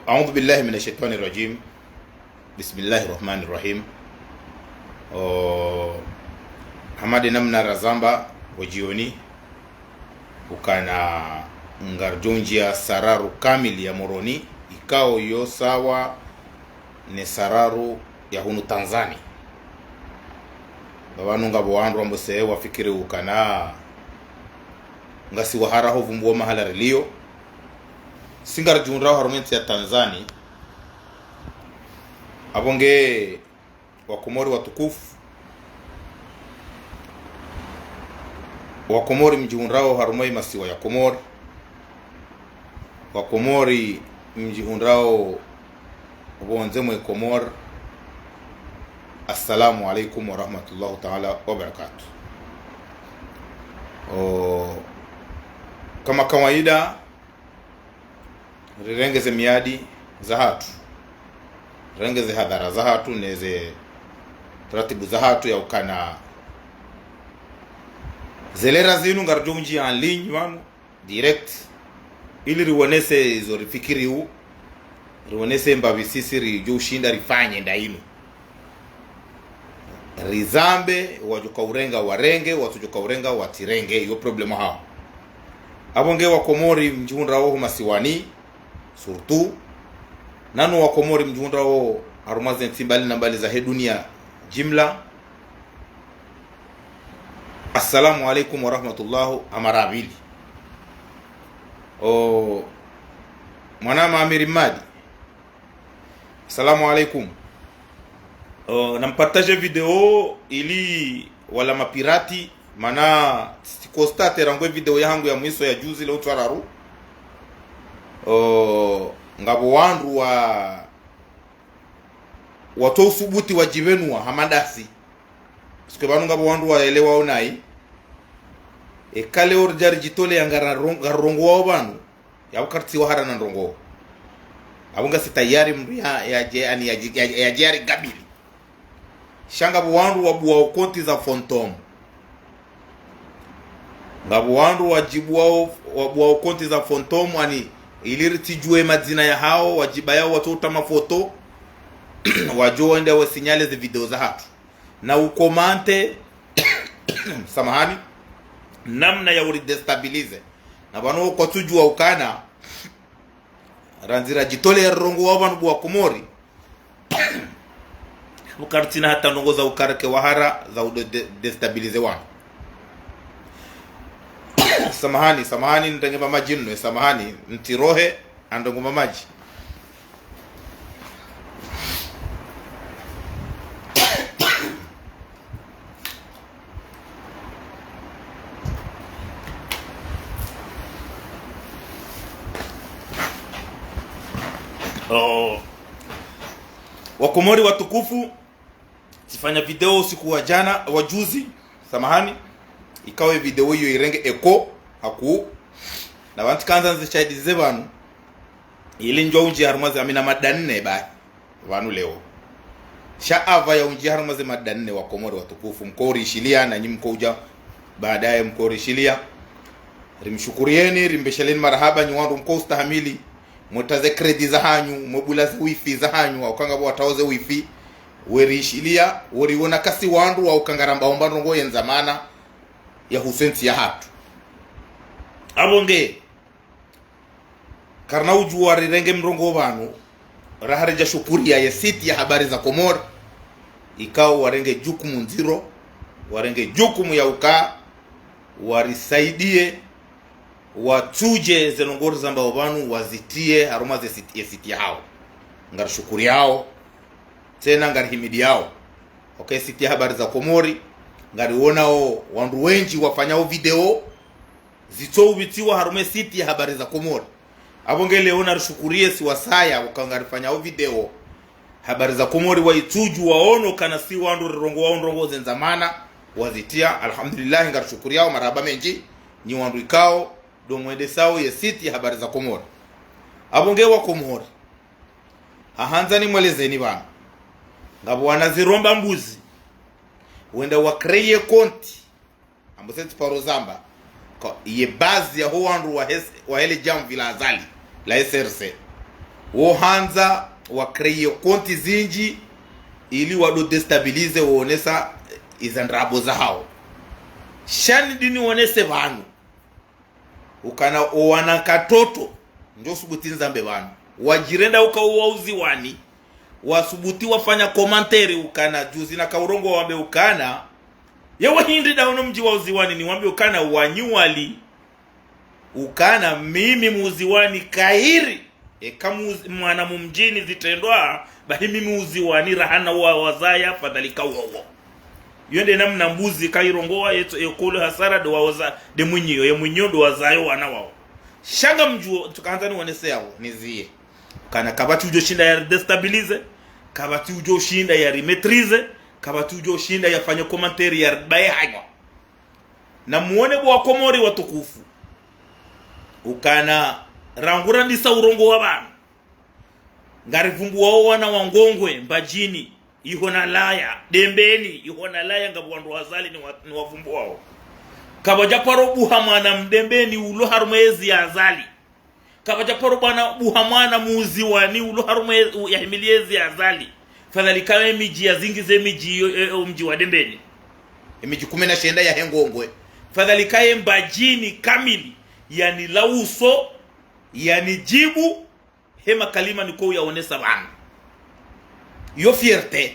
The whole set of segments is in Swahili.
أعوذ بالله من الشيطان الرجيم. بسم الله الرحمن الرحيم. Hamadi namna razamba wajioni ukana ngarjonjia sararu kamili ya moroni ikao yo sawa ne sararu ya hunu Tanzania babanu ngabo wandu ambose wafikiri ukana ngasi wahara ho vumbuwa mahala relio singar junra harumenti ya Tanzania abonge wakomori watukufu wakomori mjihunrao harumai masiwa ya komori wakomori mjihunrao ubonzemwe komori. Assalamu alaikum wa rahmatullahi ta'ala wa barakatuh. Kama kawaida rirengeze miadi za hatu, rengeze hadhara za hatu, neze taratibu za hatu ya ukana zelera zinu ngarjonji en ligne wanu direct ili riwonese izo rifikiri u riwonese mbabisisi rijo ushinda rifanye ndainu rizambe wajuka urenga warenge watujuka urenga watirenge iyo problema hao abonge wakomori mjihunra wo masiwani surtout nanu wakomori mjihunra wo harumaze ntimbali na mbali za he dunia jimla. Assalamu alaikum wa rahmatullahi amarabili. Mwanama Amiri Madi, assalamu alaikum. Nampartage video ili wala mapirati mana sikostate rangwe video yangu ya mwiso ya juzi leo twararu ngabo wandu wato usubuti wajivenu wa hamadasi sike banu ngabo wandu waelewa onai kale orjar jitole yangarongo wao banu ya ukarti wa harana ndongo abunga sitayari mri ya jari gabili shanga wandu wabuwa konti za Phantom ngabo wandu wajibu wao wabuwa konti za Phantom ani ilirtijue madzina ya hao wajiba yao watuta mafoto wajo ende wa sinyale za video za hatu na ukomante samahani namna ya uri destabilize na bano kwa tujua ukana ranzira jitole ya rongo wa banu wa komori ukartina hata nongoza ukarake wahara za destabilize wana samahani ndenge mamaji nno samahani ntirohe andongo mamaji wakomori watukufu sifanya video usiku wa jana wajuzi samahani ikawe video hiyo irenge eko haku na wanti kanza nze chaidi zebanu ili njwa unji harumaze amina madanne ba vanu leo shaava ya unji harumaze madanne wakomori watukufu mkori ishilia na nyimko uja baadaye mkori ishilia rimshukurieni rimbesheleni marahaba nywandu mko ustahamili mutaze kredi za hanyu mobula za wifi za hanyu ukanga bo wataoze wifi werishilia woriona kasi wandu wa ukangaramba ombano ngo yenzamana ya husensi ya hatu abonge karna ujua rirenge mrongo banu raharija shukuria ya siti ya habari za Komor ikao warenge jukumu nziro warenge jukumu ya uka warisaidie watuje zenongori zamba banu wazitie haruma ze siti hao ngar shukuri yao tena ngar himidi yao okay siti habari za Komori ngari wonao wandu wengi wafanyao video zitobitiwa harume siti ya habari za Komori abongele ona rushukurie si wasaya ukangarifanyao video habari za Komori waituju waono kana si wandu rongo zenzamana wazitia alhamdulillah ngar shukuri yao maraba menji ni wandu ikao domwende sao ya siti ya habari za Komori abonge wa Komori ahanzani mwelezeni bana ngabo wanaziromba mbuzi wenda wakreye konti amboseti parozamba kwa iye bazi ya huwandu wa hele jamvi la azali la SRC wohanza wa kreye konti zinji ili wado destabilize woonesa izandrabo za hao shani dini wonese vanu ukana owana katoto njo subuti nzambe vanu wajirenda ukauwauzi wani wasubuti wafanya komanteri ukana juzi na kaurongo wambe ukana yewa hindi dauno mji wa uziwani ni wambe ukana wanyuwali ukana mimi muziwani kairi kamu mwana mumjini zitendwa bahi mimi uziwani rahana wa wazaya fadhalika wowo yonde namna mbuzi kairongoa yeto ekolo hasara do waza de munyo ye munyo do wazayo wana wao shanga mjuo tukaanza ni wanese yao nizie kana kabati ujo shinda ya destabilize kabati ujo shinda ya remetrize kabati ujo shinda ya fanya commentary ya bae hayo na muone bwa Komori watukufu ukana rangura ndisa urongo wabana ngari vumbu wao wana wangongwe mbajini ihona laya dembeni ihona laya ngabwandu wazali ni wavumbu wao kabaja paro buhamana mdembeni ulo harumezi ya azali kabaja paro bana buhamana muziwani ulo harumezi ya himiliezi ya azali fadhalika miji ya zingize miji mji wa dembeni miji 19 ya hengongwe fadhalika mbajini kamili yani lauso yani jibu hema kalima niko yaonesa bana yo fierté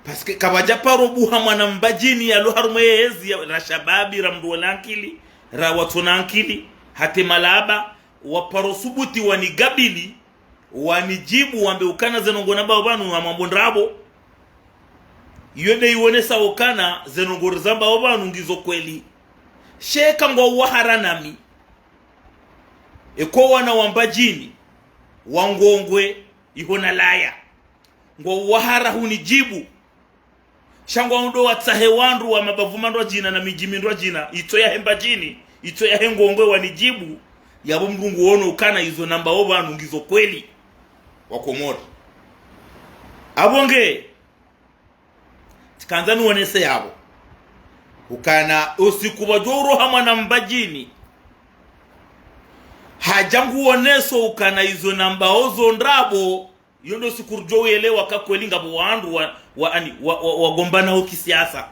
parce que kabaja paro buhamana mbajini ya lo harumezi ya shababi ramdolankili ra watunankili hate malaba waparo subuti wanigabili wanijibu wambe ukana zenongona banu wa mambondrabo yonde iwonesa ukana zenongora zamba banu ngizo kweli sheka ngo waharanami eko wana wambajini wangongwe ihona laya ngo wahara hunijibu shangwa ndo watsahe wandu wa mabavumandwa jina na mijimindwa jina ito ya hembajini ito ya hengongwe wanijibu yabo mrungu wono ukana izo namba obanu ngizo kweli wa Komori abonge tikanza nuonese yabo ukana usikuba joro hamana mbajini hajangu oneso ukana izo namba ozo ndrabo yondo sikurjo elewa kakweli ngabo wandu wa gombana ho kisiasa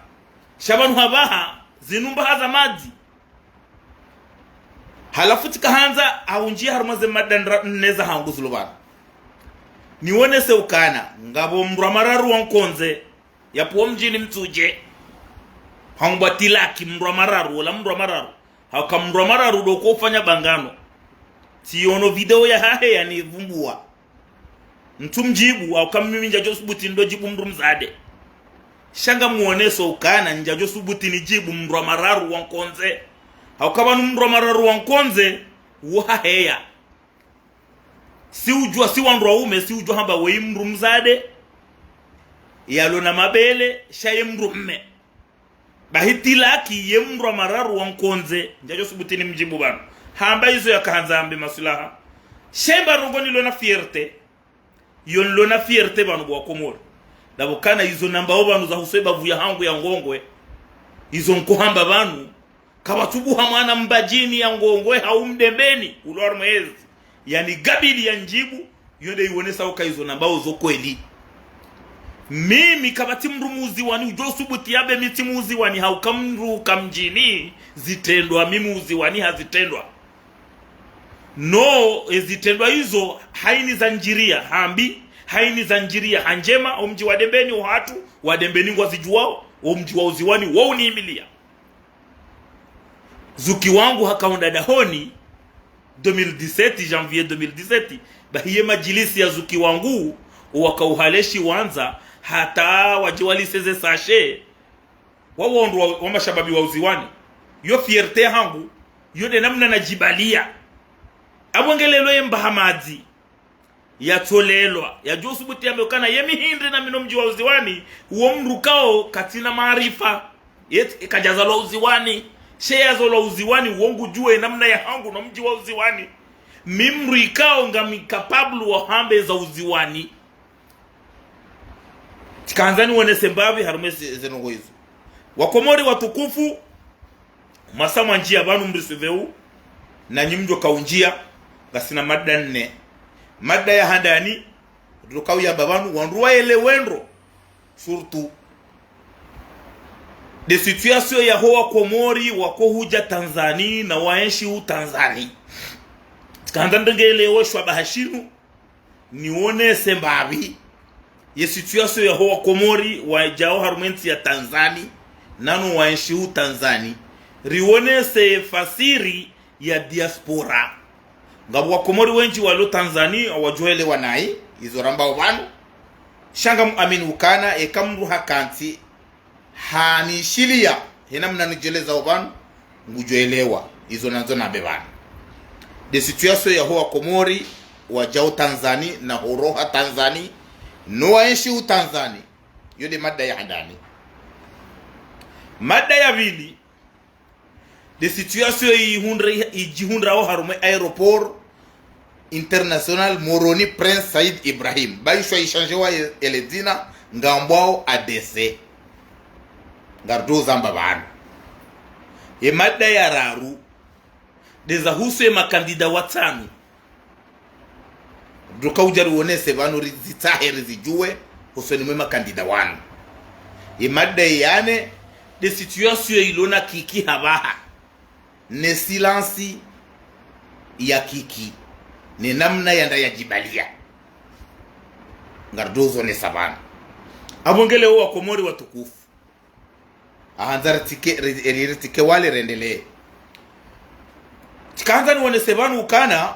shabanu habaha zinumba haza maji halafu tikahanza aunjia harumaze madandra neza hanguzulubana niwonese ukana ngabo mramararu wankonze yapo mjini mtuje hangbatilaki mramararu wala mramararu hakamramararu doko ufanya bangano siono video ya hahe yani vumbua mtu mjibu au kama mimi njajo subuti ndo jibu mrumzade shanga muoneso ukana njajo subuti ni jibu mramararu wankonze au kama mramararu wankonze waheya si ujua si wandu ume si ujua hamba we mrumzade yalo na mabele shaye mrumme bahitilaki ye mramararu wankonze njajo subuti ni mjibu bana hamba hizo ya kahanzambe masulaha shemba rongoni lo na fierté yon lo na fierté banu bwa Komori dabokana hizo namba obanu za huseba vuya hangu ya ngongwe hizo nkohamba banu kabatubu hamana mbajini ya ngongwe haumdembeni ulor mwezi yani gabili ya njibu yonde iwonesa uka hizo namba ozo kweli mimi kabati mrumuzi wani ujo subuti yabe mitimuzi wani haukamru kamjini zitendwa mimuzi wani hazitendwa no ezitendwa hizo haini za njiria hambi haini za njiria hanjema omji wa dembeni watu wa dembeni ngwazijuao omji wa uziwani wao ni imilia zuki wangu hakaunda dahoni 2017 janvier 2017 bahiye majilisi ya zuki wangu wakauhaleshi wanza hata wajiwali seze sashe wao wa mashababi wa uziwani yo fierté hangu yo de namna najibalia abongelelo yembahamadi yatolelwa ya josubuti amekana yemihinde na mino mji wa uziwani uo mrukao katina maarifa yet kajazalo uziwani sheya zolo uziwani uongu jue namna ya hangu na mji wa uziwani mimru ikao ngami kapablu wa hambe za uziwani tikanzani wonese mbavi harumesi zenongo hizo Wakomori watukufu masama njia banu mrisiveu na nyimjo kaunjia gasina mada 4 Mada ya handani dukau ya babanu wanruwa ele wendro surtout de situation ya hoa Komori wako huja Tanzania na waenshi hu Tanzania tikandandengele shwa bahashinu nione sembabi ye situation ya hoa Komori wajao harumenti ya Tanzania nanu waenshi hu Tanzania rione se fasiri ya diaspora ngabu wa Komori wenji walo Tanzania wajuele wanai izo ramba wanu shanga aminu ukana ekamru hakanti hani shilia hena mnanijeleza wanu ngujuelewa izo nanzo na bebana de situation ya hoa Komori wajao Tanzania na horoha Tanzania no waenshi u Tanzania yode mada ya handani. Mada ya vili de situation ijihundra au harume aéroport international Moroni Prince Said Ibrahim baishwa ishange wa eledina ngambwao ADC ngardo zamba bana e mada ya raru deza huswe makandida watano duka ujari wonese banu rizitaheri zijue husweni mwe makandida wanu e mada yane de situation ilona kiki habaha ne silansi ya kiki ni namna yanda ya jibalia ngardozo ne sabana abongele wa Komori watukufu ahanzara tike wale rendele tikanza ni wane sebanu ukana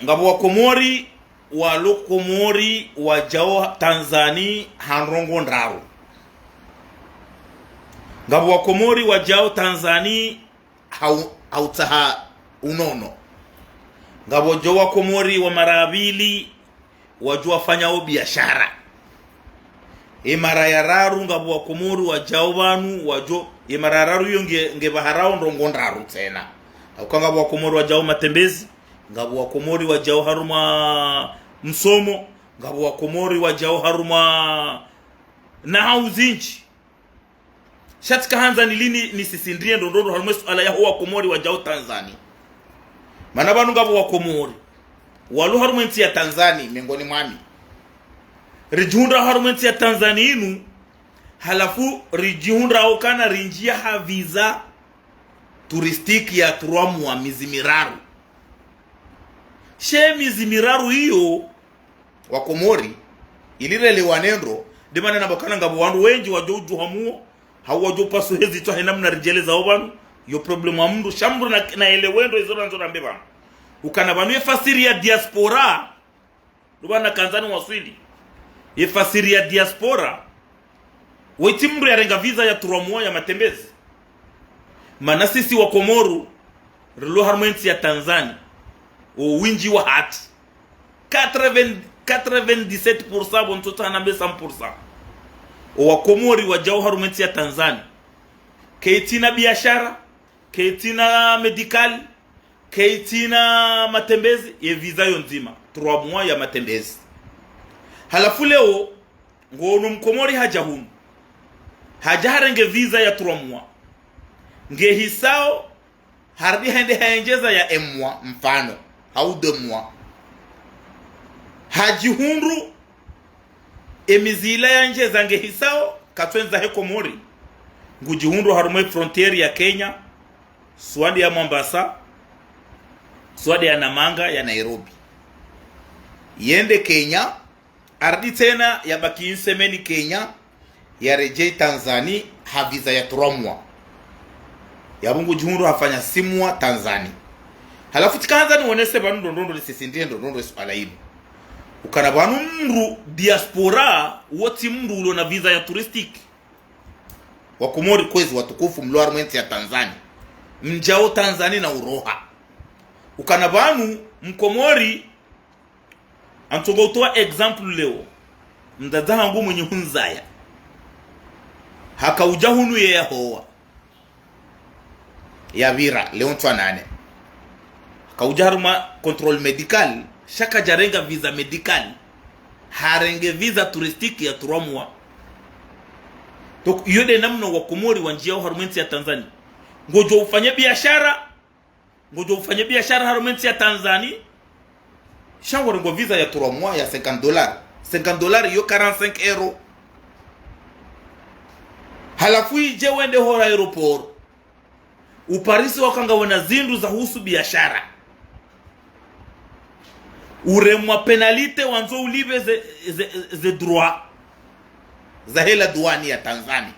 ngabo wa Komori walo Komori wajao Tanzania hanrongo ndraru ngabo wa Komori wajao Tanzania hautaha unono ngabo jo wa Komori wa marabili wajua fanyao biashara mara ya raru ngabo wa Komori wajao banu wajo mara ya raru yo nge baharao ndongo ndaru tena ukanga wa Komori wajao matembezi ngabo wa Komori wajao haruma msomo ngabo wa Komori wajao haruma na hauzinchi shatika hanza nilini nisisindrie ndondondo harumwesu ala ya hoa Komori wajao Tanzania mana banu ngabo wa Komori walu harumenti ya Tanzania miongoni mwami rijihundra harumenti ya Tanzania inu halafu rijihundra okana rinjia ha visa turistiki ya turamwa mizimiraru she mizimiraru hiyo wa Komori ilirele wanendro demana nabakana ngabo wandu wenji wajoju hamuo hawajo paso hezi to henamna rijeleza obanu yo problemu amundu shambru na elewendo izora nzora mbeba ukana banu efasiri ya diaspora lubana kanzani waswili efasiri ya diaspora wetimru ya renga visa ya turamwa ya matembezi mana sisi wa Komoru rilo harmenti ya Tanzania o winji wa hati 97% bontoto na 100% wa Komori wajao harumenti ya Tanzania keitina biashara keitina medical keitina matembezi ye visa yo nzima 3 mois ya matembezi halafu leo ngono Mkomori haja hunu haja harenge visa ya 3 mois nge hisao harbi hende haenjeza ya 1 mois mfano au 2 mois haji hundu emizila yanje zange hisao katwenza he Komori ngujihundu harume frontier ya Kenya swadi ya Mombasa swadi ya Namanga ya Nairobi yende Kenya ardi tena ya baki insemeni Kenya ya rejei Tanzania haviza ya 3 mois ya bungu jihundu hafanya 6 mois Tanzania halafu tikaanza ni wonese banu ndondondo lisisindie ndondondo swala hili ukana banu mru diaspora woti mru ulo na visa ya turistiki wa Komori kwezi watukufu mlo armenti ya Tanzania mjao Tanzania na uroha ukana banu Mkomori antongo utoa example leo mdadaha ngu mwenye hunzaya haka ujahunu ye ya hoa ya vira leo ntwa nane haka ujaharuma control medical shaka jarenga visa medical harenge visa turistiki ya 3 mois donc yode namna wa Komori wanjia harumenti ya Tanzania ngojo ufanye biashara harumenti ya Tanzania Shangwa ngo visa ya 3 mois ya $50. $50 yo 45 euro. Halafu ije wende hora aeroport. Uparisi wakanga wana zindu za husu biashara. Uremwa penalite wanzo ulibe ze droit. Za hela duani ya Tanzania.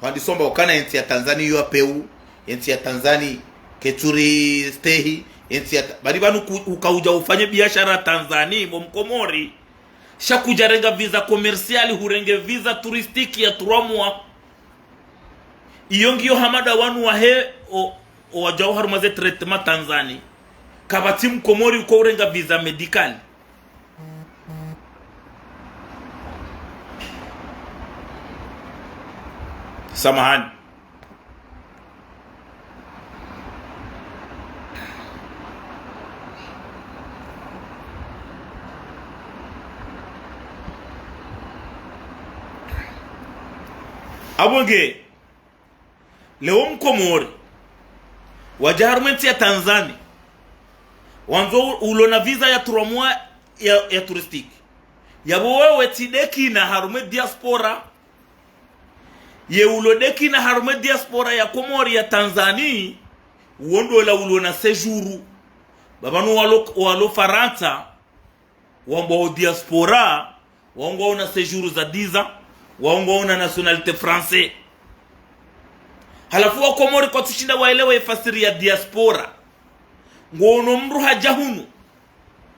Wandisomba wakana enti ya Tanzania yu apeu. Enti ya Tanzania keturi stehi. Enti ya bali banu ukauja ufanye biashara Tanzania mkomori. Shakuja renga visa komersiali hurenge visa turistiki ya 3 mois. Iyo ngiyo hamada wanu wahe o wajao harumaze treatment Tanzania. Kabati mkomori uko urenga visa medical. Samahani. Abonge leo mkomori wajaharumenti ya Tanzania wanzo ulona visa ya 3 mois ya touristique yabo wewe tideki na harume diaspora ye ulodeki na harume diaspora ya Komori ya Tanzania wondo la ulona séjour babanu walo Faransa wambo diaspora wango na séjour za 10 ans wango na nationalité français. Halafu wa Komori kwa tushinda waelewe fasiri ya diaspora. Ngono mru hajahunu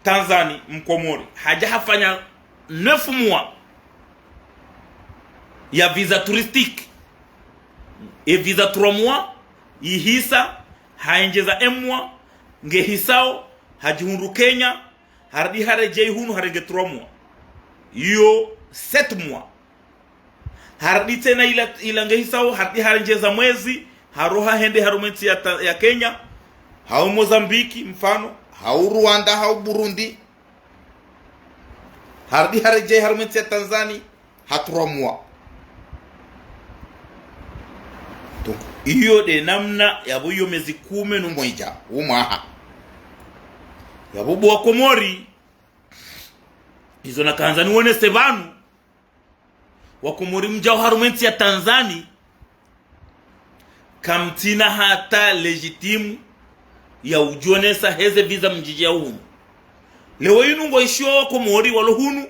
Tanzania mkomori haja hafanya 9 mois ya visa touristique e visa 3 mois ihisa haenjeza 1 mois nge hisao hajihundu Kenya hardi hareje hunu harenge 3 mois yo 7 mois hardi tena ila nge hisao hardi harenjeza mwezi haroha hende harumenti ya Kenya hau Mozambiki mfano hau Rwanda hau Burundi hardi hareje harumenti ya Tanzania ha 3 mois. Iyo de namna yabo iyo mezi 11 umwaha yabo bwa Komori izo na Tanzania wone sevanu wa Komori mjao harumenti ya Tanzania kamtina hata legitimu ya ujonesa heze visa mjijia hunu leo yinu ngo isho Komori walo hunu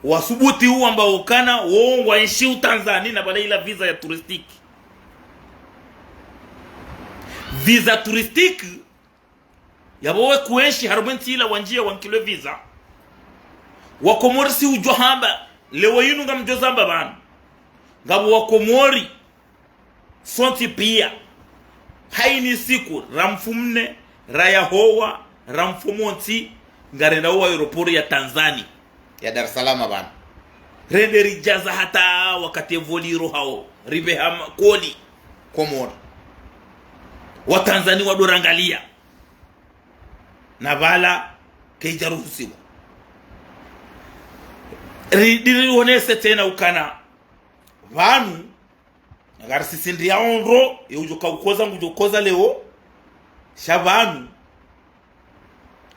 wasubuti huu ambao kana wongwa ishi Tanzania na bala ila visa ya turistiki. Visa touristique yabowe kuenshi harumenti ila wanjia wankilwe visa wa Komori si ujwa hamba lewa yinu nga mjozamba bana ngabu wa Komori sonti pia haini siku ramfumne raya hoa ramfumonti ngarenda uwa aeropori ya Tanzania ya Dar es Salaam bana renderi jaza hata wakati voliro hao ribe hama koli Komori wa Tanzania wadorangalia na bala keijaruhusiwa ridiri onese tena ukana vanu nagarisi sindi ya onro yujuka ukoza ngujokoza leo shabanu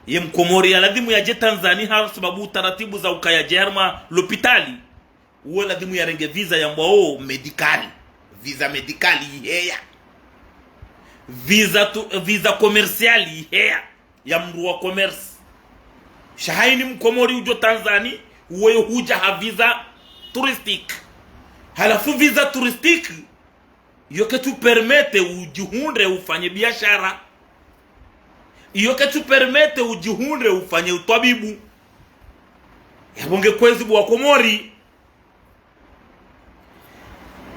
ye mkomori ya ladhimu ya je Tanzania haru sababu taratibu za ukaya jerma lopitali uwe ladhimu ya renge visa ya mbao medikali visa medikali heya visa komersiali heya ya mru wa commerce shahaini mkomori ujo Tanzania uwe huja ha visa touristique halafu visa touristique yoke tu permete ujihunde ufanye biashara yoke tu permete ujihunde ufanye utabibu yabonge kwezi bwa Komori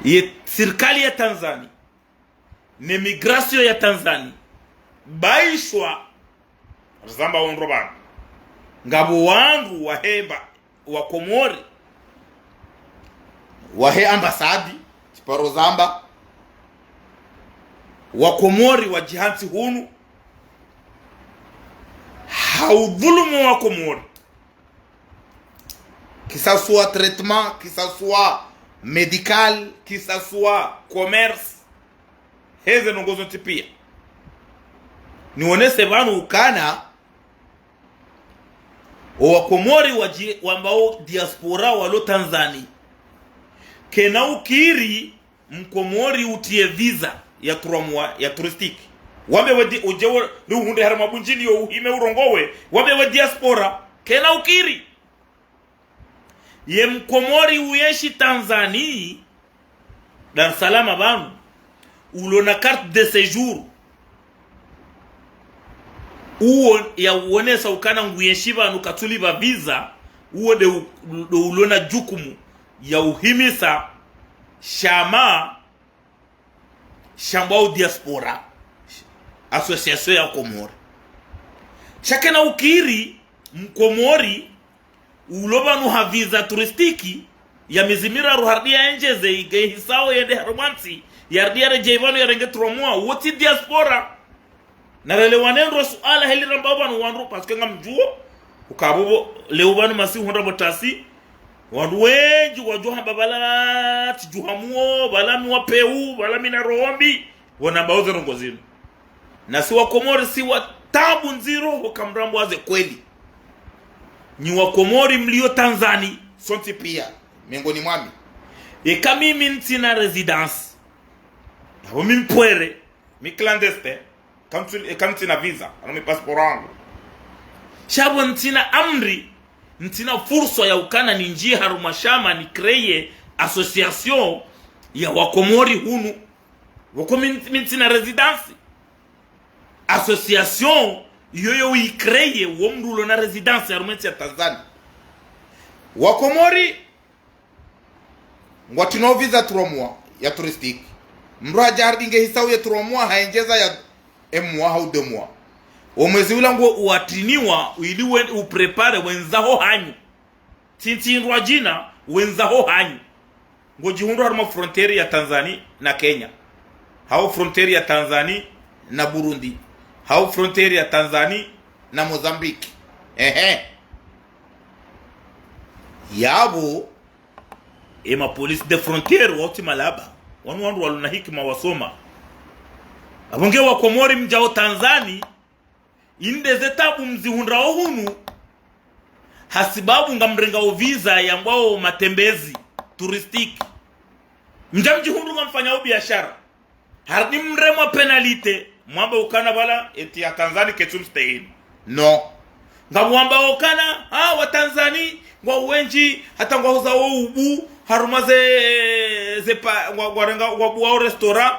ye serikali ya Tanzania ne migration ya Tanzania baishwa zamba onrobana ngabo wangu wahemba wa Komori wahe ambasadi chiparo zamba wa Komori wa jihansi hunu haudhulumu wa Komori que ça soit traitement que ça soit médical que ça soit commerce heze nongozo tipia nione sebanu ukana Wakomori wambao diaspora walo Tanzania kena ukiri mkomori utie visa ya turamwa ya turistiki wabe wadi ujewo ruhunde harama bunjini yo uhime urongowe wabe wa diaspora kena ukiri ye mkomori uyeshi Tanzania Dar es Salaam banu ulona carte de séjour uo ya uonesa ukana nguyeshi banu katuli ba visa uo de ulona jukumu ya uhimisa shambao diaspora association ya Komori shakena ukiri mkomori ulobanu haviza turistiki ya mizimira ruhardia enjeze ige hisao yende harumansi yardia rejevano yarenge tromwa woti diaspora narele wanendo suala heli rambabanu wanru paske ngamjuo ukabubo leubanu masi honda botasi wandu wenji wajuha babala tijuhamuo balami wapeu balami na roombi wana bauze rongozino na si Wakomori si watabu nziro wakamrambo waze kweli ni Wakomori mlio Tanzania sonti pia miongoni mwami eka mimi ntina residence yabo mimi pwere mi clandestin kamtina visa ano mi passport wangu shabo ntina amri ntina fursa ya ukana ni njia harumashama ni kreye association ya Wakomori hunu wako ntina residence association yoyo ikreye womdulo na residence harumenti ya Tanzania Wakomori ngwatino visa turomwa ya turistiki mrua jardinge hisau ya turomwa haenjeza ya emwa hau demwa omwezi ulango uatiniwa uiliwe uprepare wenzaho hanyu tintinrwa jina wenzaho hanyu ngojihundu haruma frontieri ya Tanzania na Kenya hao frontieri ya Tanzania na Burundi hao frontieri ya Tanzania na Mozambique yabo ema police de frontiere woti malaba wanu waluna hikima wasoma abonge Wakomori mjao Tanzania inde zetabu mzihundra hunu hasibabu ngamrenga visa ya mbao matembezi turistiki mjihundu ngamfanya biashara hardi mremo penalite mwamba ukana bala eti ya Tanzania ketumstein no ngamwamba ukana wa Tanzania ngwa wenji hata ngwa uza ubu harumaze zepa ngwa buwa restaurant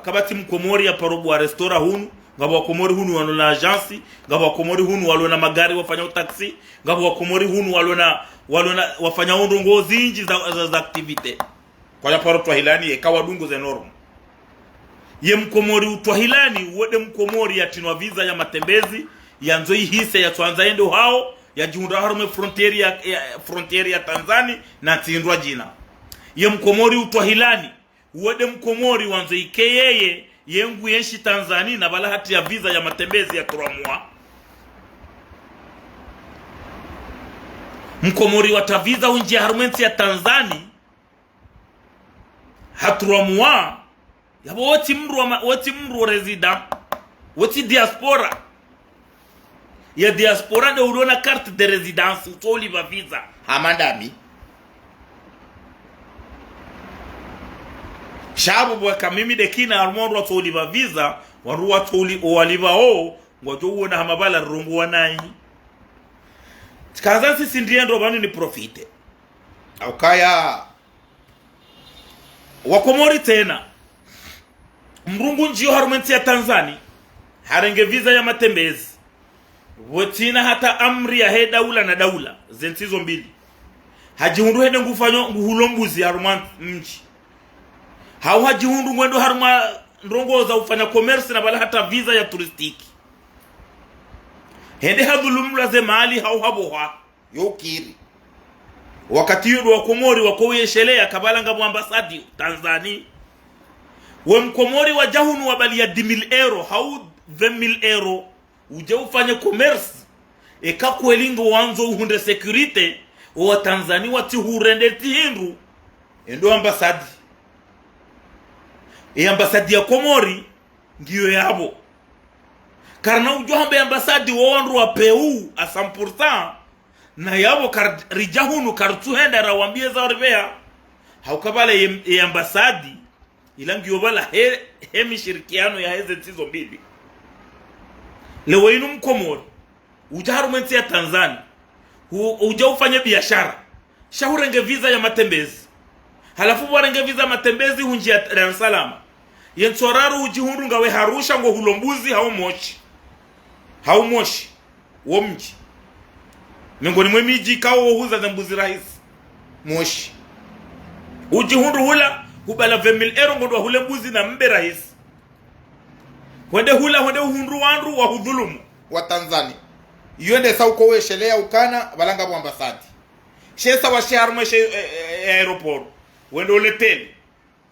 kabati Mkomori ya parobu wa restaurant hunu ngabo Wakomori hunu walo na agency ngabo Wakomori hunu walo na magari wafanya taxi ngabo Wakomori hunu walo na wafanya ndongo zinji za activity kwa ya paro twahilani ekawa dungo za enorme ye Mkomori utwahilani uwede Mkomori ya tinwa visa ya matembezi ya nzoi hise ya tuanza endo hao ya jihunda harume frontieri ya Tanzania na tindwa jina ye Mkomori utwahilani uwede Mkomori wanzo ikeyeye yengu yenshi Tanzania na bala hati ya visa ya matembezi ya turamwa Mkomori wataviza unji harumenti ya Tanzania haturamwa yabo woti mru resident woti diaspora ya diaspora de ulona carte de résidence utoli ba visa hamandami shabu bwa kamimi de kina armondo utoli ba visa waru watoli waliba o ngojo uona hamabala rungu wanai tikaza sisi ndiendo banu ni profite aukaya Wakomori tena mrungu njio harumenti ya Tanzania harenge visa ya matembezi wotina hata amri ya he daula na daula zentizo mbili hajihundu hede ngufanyo nguhulombuzi haruma mji hau hajihundu mwendo haruma ndrongo za ufanya commerce na bala hata visa ya turistiki hede hadhulumla ze mali hau haboha yokiri wakati yudu Wakomori wakowe shelea kabala ngabu ambasadi Tanzania we Mkomori wa jahunu wabali ya 10,000 euro hau 20,000 euro uje ufanye commerce eka kwelingo wanzo uhunde security wa Tanzania wati hurende tihindu endo ambasadi ambasadi ya Komori ngiyo yabo karna ujo hambe ambasadi wa wandu wa PU a 100% na yabo rijahunu kartuhenda rawambie za orbea haukabale ya ambasadi ilangi yobala hemi shirikiano ya heze tizo mbili lewe inu mkomori ujarumenti ya Tanzania uja ufanye biashara shahurenge visa ya matembezi halafu warenge visa ya matembezi hunji ya Dar es Salaam yensoraru ujihundu ngawe harusha ngo hulombuzi hau moshi wo mji miongoni mwe miji kawo huza za mbuzi rahisi moshi ujihundu hula hubala 20,000 euro ngo hule mbuzi na mbe rahisi wende uhundu wandu wa hudhulumu wa Tanzania yende sauko weshelea ukana balanga bu ambasadi shesa wa shaharma aeroport wende uleteli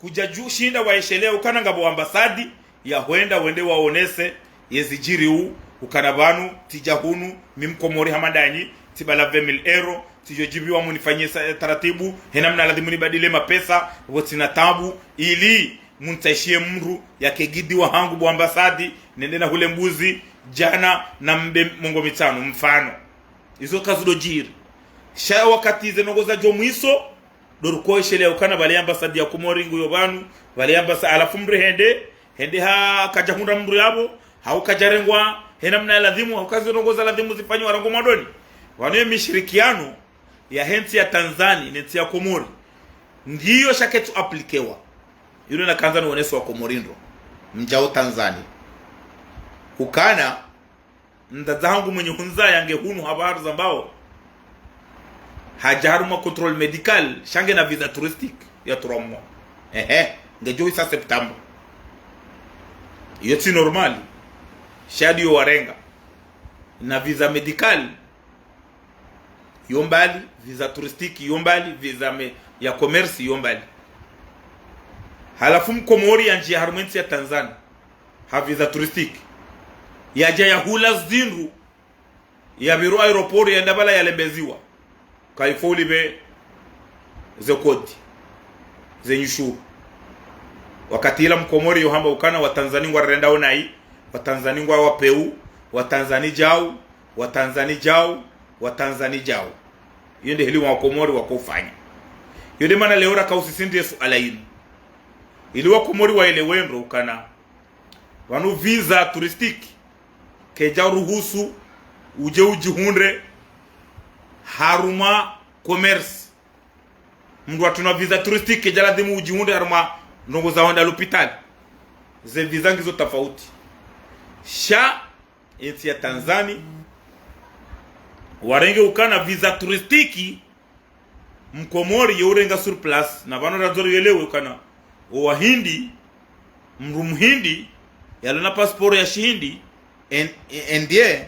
kuja juu shinda waeshelea ukana ngabo ambasadi ya wende waonese yezijiri huu ukanabanu tijahunu mimkomori hamandanyi tibala 20,000 euro tijojibiwa munifanyie taratibu henamna lazima nibadile mapesa wotina tabu ili muntaishie mru yakegidi wa hangu bu ambasadi nende na hule mbuzi jana na mbe mongo mitano mfano izo kazudo jiri sha wakati zenongoza jomuiso doruko ishele ukana bali ambasadi ya Komori nguyo banu bali ambasadi alafu mre hende ha kajahunda mru yabo haukajarengwa henamna lazima haukazinongoza lazima zifanywe warango madoni wanaye mishirikiano ya henti ya Tanzania nenti ya Komori ndiyo shaketu aplikewa yule na kanza nuoneso wa Komorindo mjao Tanzania ukana ndazangu mwenye hunza yange hunu habaru zambao hajaruma control medical shange na visa touristic ya turomo ngejo isa September yoti normali shadi warenga na visa medical yombali visa touristic yombali visa ya commerce yombali halafu mkomori ya njia harumenti ya Tanzania ha visa touristic yaja ya hula zinru ya biro aeroport ya ndabala ya lembeziwa kaifoli be ze kodi ze nyushuru wakati ila mkomori yohamba ukana wa Tanzania ngwa renda onai wa Tanzania ngwa wapeu wa Tanzania jao yende heli wa Komori wakofanya yende mana leora kausisindi Yesu alainu ili wa Komori wa elewendo ukana wanu visa turistiki keja ruhusu uje ujihunde haruma commerce mndu atuna visa touristique keja lazima ujihunde haruma ndongo za wanda l'hopital ze visa ngizo tofauti sha eti ya Tanzania warenge ukana visa touristique mkomori yorenga sur place na bano razori yelewe ukana wa hindi mrumu yalona passport ya shihindi endie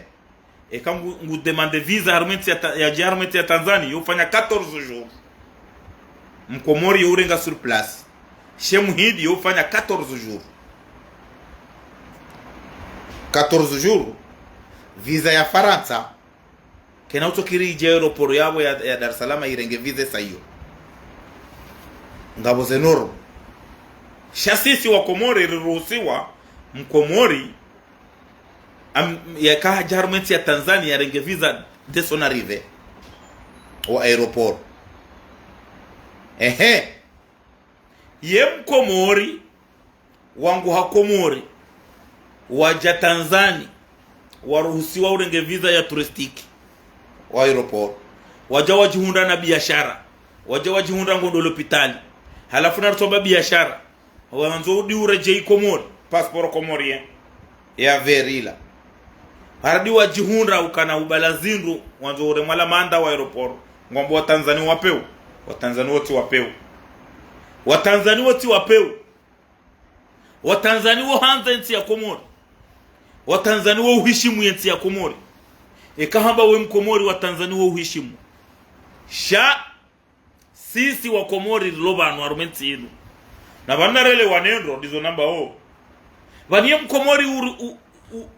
kama ngu demande visa harumenti ya Tanzania yofanya 14 jours mkomori yorenga sur place shemu hindi yofanya 14 jours visa ya Faransa kena utokiri je aeroport yabo ya Dar es Salaam irenge visa sayo ngabo zenoro shasisi wa Komori riruhusiwa mkomori ya kaha jarumenti ya Tanzania ya renge visa de son arrivée au aéroport ye mkomori wangu hakomori waja Tanzania waruhusiwa urenge visa ya turistiki wa aeroport waja wajihunda na biashara waja wajihunda ngondo l'hopital halafu na rutoba biashara wanzo udi ureje Komori passport komorien ya verila haradi wajihunda ukana ubalazindu wanzo ure mala manda wa aeroport ngombo wa Tanzania wapeu Watanzania wote wapeu Watanzania wo hanza nti ya Komori Watanzania wo uhishimu nti ya Komori ekahamba we mkomori wa Tanzania wo uhishimu sha sisi wa Komori lobanu arumenti inu na banarele wanendo ndizo namba baniye mkomori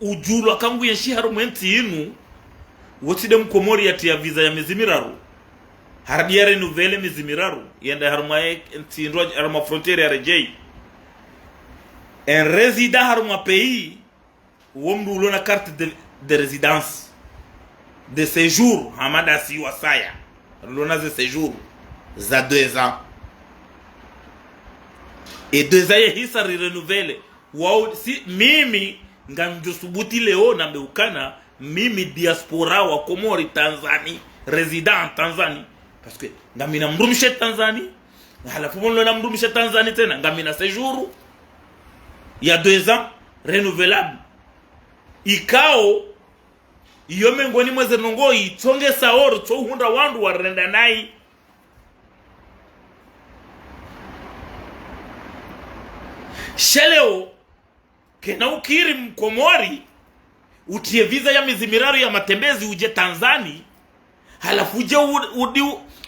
ujulu akangu yeshi harumenti inu wotide mkomori yati ya visa ya mizimiraru haradiare nouvelle mizimiraru yenda harumae ntindro haruma frontiere ya rejei en résident haruma pays womdu lona carte de résidence de séjour hamada si wasaya lona ze séjour za 2 ans et 2 ans hisa renouvelle wao si mimi nganjosubuti leo na meukana mimi diaspora wa Komori Tanzania resident Tanzania parce que ngamina mrumishe Tanzania halafu mbona na mrumishe Tanzania tena ngamina séjour ya 2 ans renouvelable ikao iyo mengoni mweze nongo itonge saoro to hunda wandu warenda nai sheleo kena ukiri Mkomori utie visa ya mizimiraru ya matembezi uje Tanzania halafu uje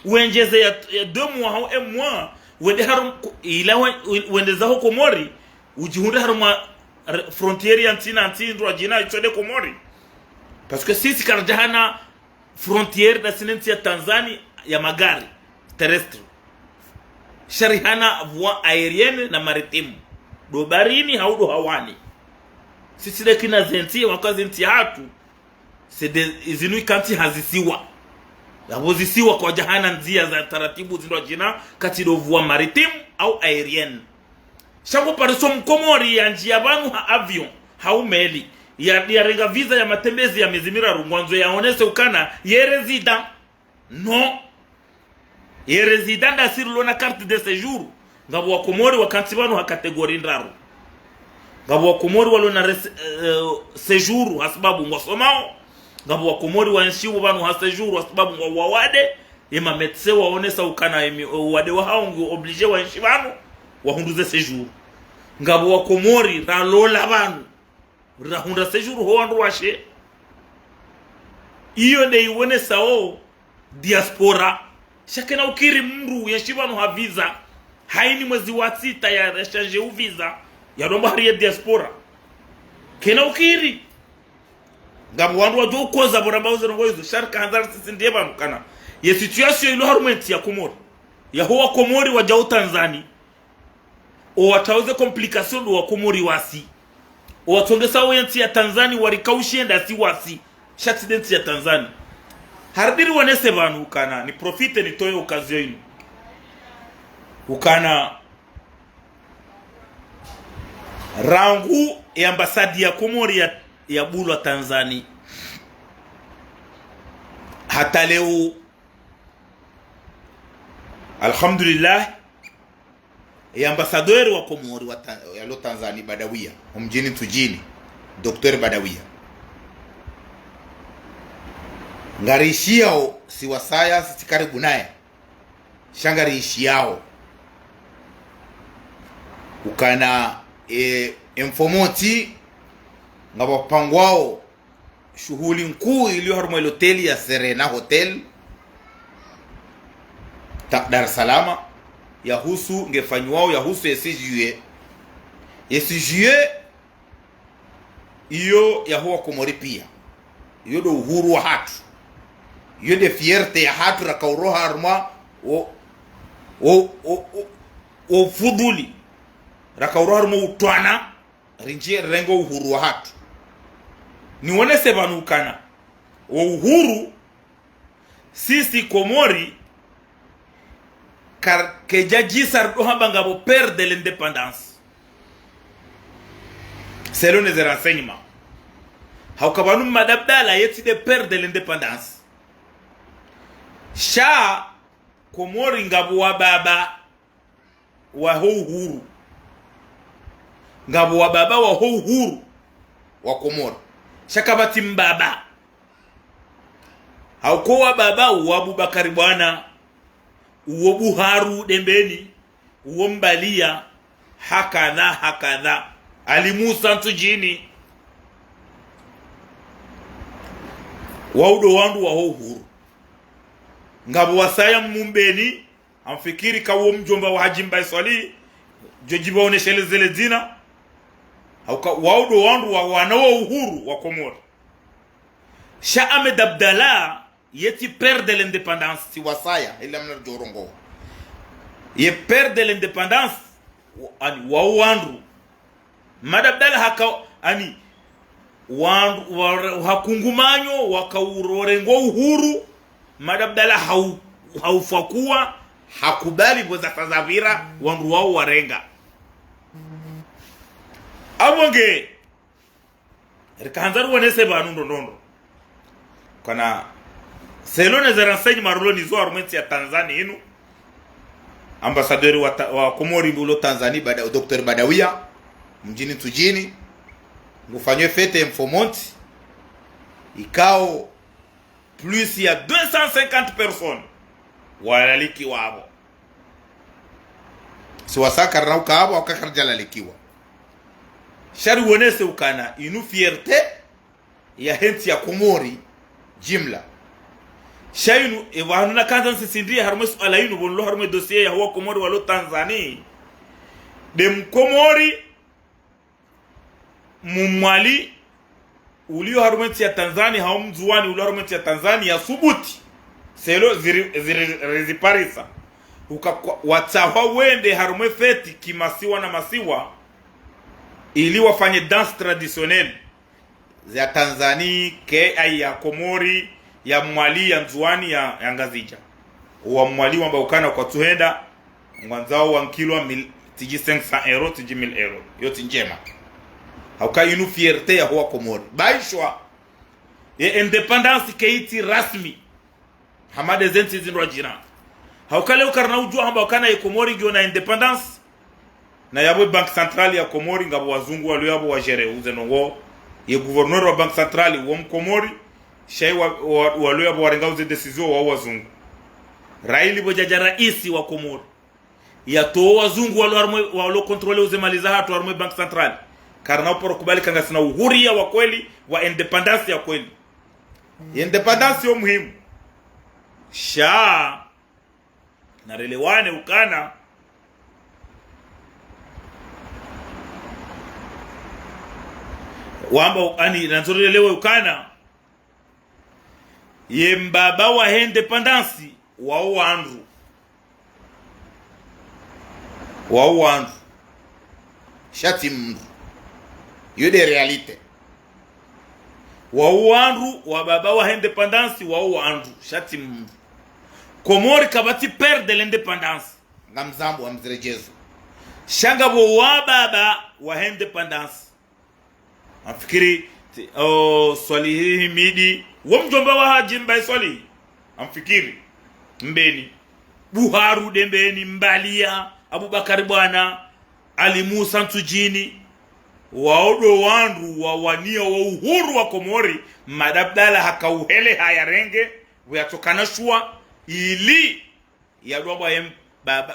uenjeze ya 2 mois au 1 mois wende harum ila wende za Komori ujihunde haruma frontiere ya ntina ndo jina itode Komori parce que sisi karjahana frontiere da sinenti ya Tanzania ya magari terrestre sharihana voie aérienne na maritime do barini haudo hawani sisi de kina zenti wakazi nti hatu c'est des izinui kanti hazisiwa labozisiwa kwa jahana nzia za taratibu zindu jina kati do voie maritime au aérienne shango pariso Mkomori ya njia banu ha avion hau meli ya renga visa ya matembezi ya mizimira rungwanzo yaonese ukana ye resident non ye resident da sirlo na carte de séjour ngabo wa Komori wakanti banu ha kategori ndaru ngabo wa Komori walo na séjour hasababu ngosomao ngabo wa Komori wanshiwo banu ha séjour hasababu wawade ema metse waonesa ukana wade wa haungu oblige wanshi banu wahunduze séjour ngabo wa Komori ralola banu rahunda séjour ho wandu washe iyo de iwone sao diaspora shakena ukiri mru yeshibanu ha visa haini mwezi wa 6 ya rechange u visa ya domba hari diaspora kena ukiri ngabo wandu wajo koza bora bauze ngoizo sharka hanzar sisindie banu kana ye situation ilo harment ya Komori ya ho Komori wajao Tanzania o watauze complication wa Komori wasi o watongesa wenti ya Tanzania warikaushenda si wasi accident ya Tanzania hardiri wanese banu ukana ni profite ni toyo occasion ino ukana rangu ya ambasadi ya Komori ya bulwa Tanzania hata leo alhamdulillah ya ambassadeur wa Komori ya lo Tanzania Badawia mjini Tujini Dr. Badawia ngarishiao si wasaya si karibu naye shangarishiao ukana informoti ngabapangwao shughuli nkuu iliyo haruma hoteli ya Serena Hotel Dar es Salaam yahusu ngefanywao yahusu yesijue iyo yahuwa Komori pia iyo do uhuru wa hatu iyo de fierte ya hatu rakauroha haruma o fuduli rakauroha haruma utwana rinjie rengo uhuru wa hatu niwone sebanukana o uhuru sisi Komori car que jaji sardo hamba bo père de l'indépendance selon les renseignements haukabanu madabdala yeti de père de l'indépendance sha Komori ngabo wa baba wa uhuru ngabo wa baba wa uhuru wa Komori shakabati mbaba hauko wa baba wa Abubakari bwana uwo Buharu dembeni uwo Mbalia hakadha Ali Musa Tujini waudo wandu wa uhuru ngabo wasaya mumbeni amfikiri kawo mjomba wa Haji Mbaye Swali jojiba oneshele zele zina waudo wandu wa wanawa uhuru wa Komori Sha Ahmed Abdallah yeti père de l'indépendance si wasaya ila mna jorongo ye père de l'indépendance ani wa wandu madabdala haka ani hakungumanyo wakaurorengo uhuru madabdala haufakuwa hakubali boza tazavira wandu wao warenga abonge rikanzaru wanese banu ndondo kana selone za renseignement marulo ni zo armenti ya Tanzania inu ambassadeur wa Komori mbulo Tanzania Dr. Badawia mjini Tujini ngufanywe fete Mfomonti ikao plus ya 250 personnes walaliki wabo siwasaka rauka abo wakakarjalalikiwa shari wonese ukana inu fierté ya henti ya Komori jimla shainu evanu na kanza nsindria harmo ala inu bonlo harmo dossier ya huwa Komori walo Tanzania dem Komori mumwali ulio harumenti ya Tanzania haumzuani ulio harumenti ya Tanzania subuti selo zireziparisa watawa wende harume feti kimasiwa na masiwa ili wafanye dance traditionnelle ya Tanzania ke ya Komori ya mwali ya nzuani ya ngazija wa mwali wamba ukana kwa tuhenda mwanzao wa nkilwa tiji 500 euro tiji 1000 euro yoti njema hauka inu fierté ya huwa Komori baishwa ya independence keiti rasmi hamade zenti zinwa jina hauka leo karna ujua hamba wakana ya Komori ngio na independence na yabwe bank centrali ya Komori ngabo wazungu walu yabo wajere uzenongo ya gouverneur wa bank centrali wa Komori shay walu yabo warenga uze decision wa wazungu raili bojaja raisi wa Komori ya to wazungu walu kontrole uze maliza hatu warmwe bank centrali karna uporo kubali kanga sina uhuria wa kweli wa independence ya kweli independence yo muhimu sha na relewane ukana wamba ani nanzorelewe ukana ye mbaba wa independence wa wandu shati mndu yode realite wandu wa baba wa independence wandu shati mndu Komori kabati perde l'independence ngamzambo wa mzirejezo shanga wa baba wa independence amfikiri swali hii midi wa mjomba wa hajimba swali amfikiri mbeni Buharu dembeni Mbalia Abubakari bwana Ali Musa Ntujini waodo wandu wawania wa uhuru wa Komori madabdala hakauhele hayarenge weyatokana shua ili ya doba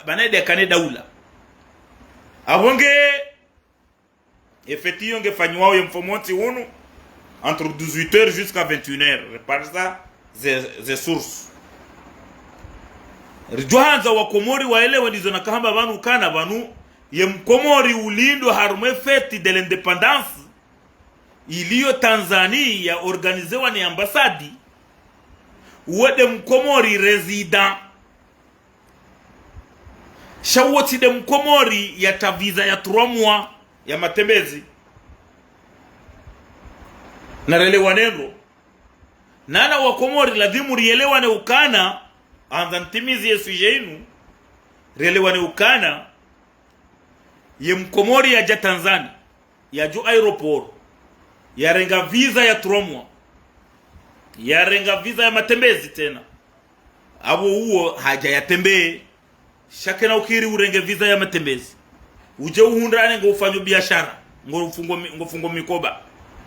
banede kane daula abonge efeti yonge fanywa yo Mfomonti unu entre 18h jusqu'à 21h par ça ze sources Rijohanza wa Komori waelewe ndizo nakahamba banu kana banu ye Mkomori ulindo harume feti de l'independance iliyo Tanzania ya organizewa ni ambasadi uwede Mkomori resident shawoti de Mkomori ya taviza ya 3 mois ya matembezi na relewanengo nana wa Komori lazima rielewane ukana anzantimizi yesu jeinu relewane ukana ye Mkomori ya ja Tanzania ya jo aeroport ya renga visa ya 3 mois ya renga visa ya matembezi tena abo huo haja ya tembe shakena ukiri urenge visa ya matembezi uje uhundane ngo ufanyo biashara ngo fungo mikoba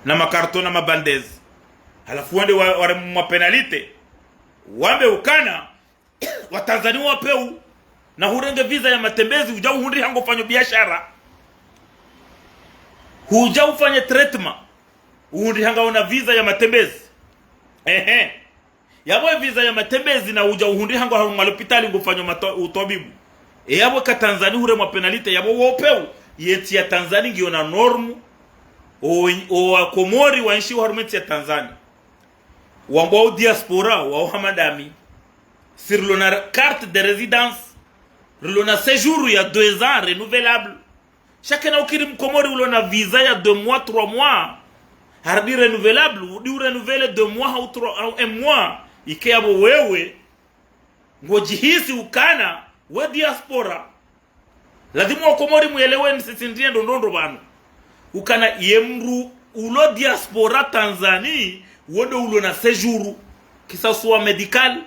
na makarto na mabandezi halafu wende wale mwapenalite wambe ukana wa Tanzania wapeu na hurenge visa ya matembezi uja uhundi hango ufanyo biashara huja ufanye treatment uhundi hanga una visa ya matembezi yabo visa ya matembezi na uja uhundi hango hospitali ngufanyo utobibu yabo ka Tanzania hure mwapenalite yabo wopeu yeti ya Tanzania ngio na normu o Komori wanshi harumenti ya Tanzania wambao diaspora wa hamadami sur la carte de résidence le séjour ya 2 ans renouvelable chacun ukiri Mkomori ulona visa ya 2 mois 3 mois hardi renouvelable di renouveler 2 mois au 3 au 1 mois ikeabo wewe ngojihisi ukana we diaspora lazima wakomori mueleweni sisi ndiye ndondo banu ukana yemru ulo diaspora Tanzania wodo ulo na séjour kisa soa medical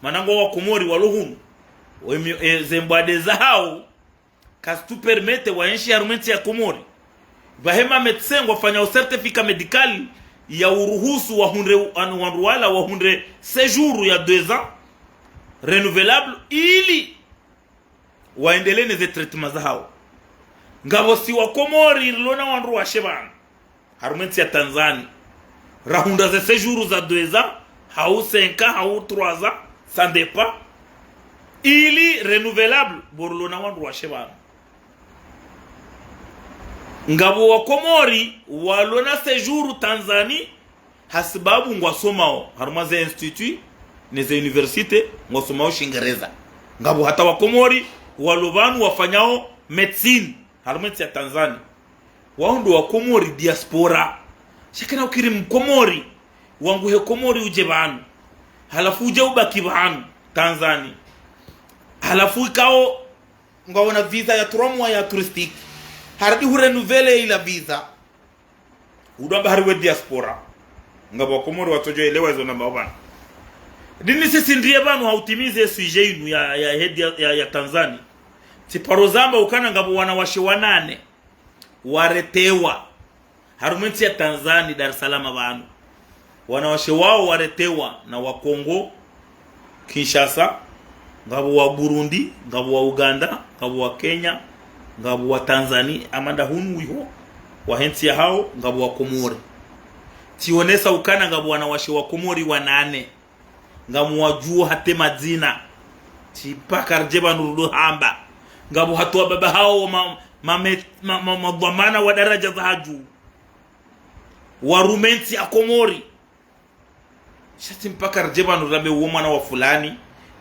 manango wakomori walohunu zembade za hao kasi tu permete waenshi arumenti ya Komori bahema medecin wafanya certificat medical ya uruhusu wa hundre séjour ya 2 ans renouvelable ili waendelee na treatment zao ngabo si wa Komori lona wandu wa shebana harumenti ya Tanzania rahunda za séjour za 2 ans hau 5 ans hau 3 ans ça dépend ili renouvelable borlona wandu wa shebana ngabo wa Komori walona séjour Tanzania hasibabu ngwasomao harumaze institut neze universite ngwasomao Shingereza ngabo hata wa Komori walobanu wafanyao medicine harumenti ya Tanzania waondo wa Komori diaspora shikana ukiri mkomori wangu he Komori uje banu halafu uje ubaki banu Tanzania halafu ikao ngawona visa ya 3 mois ya touristique hardi renouveler ila visa udamba harwe diaspora ngabo Komori watojo elewa hizo namba bana dini sisi ndiye banu hautimize sujet inu ya Tanzania tiparozamba ukana ngabo wanawashe 8 waretewa harumenti ya Tanzania Dar es Salaam banu wanawashe wao waretewa na wa Kongo Kinshasa ngabo wa Burundi ngabo wa Uganda ngabo wa Kenya ngabo wa Tanzania amanda hunu wiho wa henti ya hao ngabo wa Komori tionesa ukana ngabo wanawashe wa Komori 8 ngamu wajua hate mazina tipaka rjeba nurudu hamba ngabo hatuwa baba hao madhamana wa daraja za haju warumenti ya Komori shati mpaka rjeba nurabe uomana wa fulani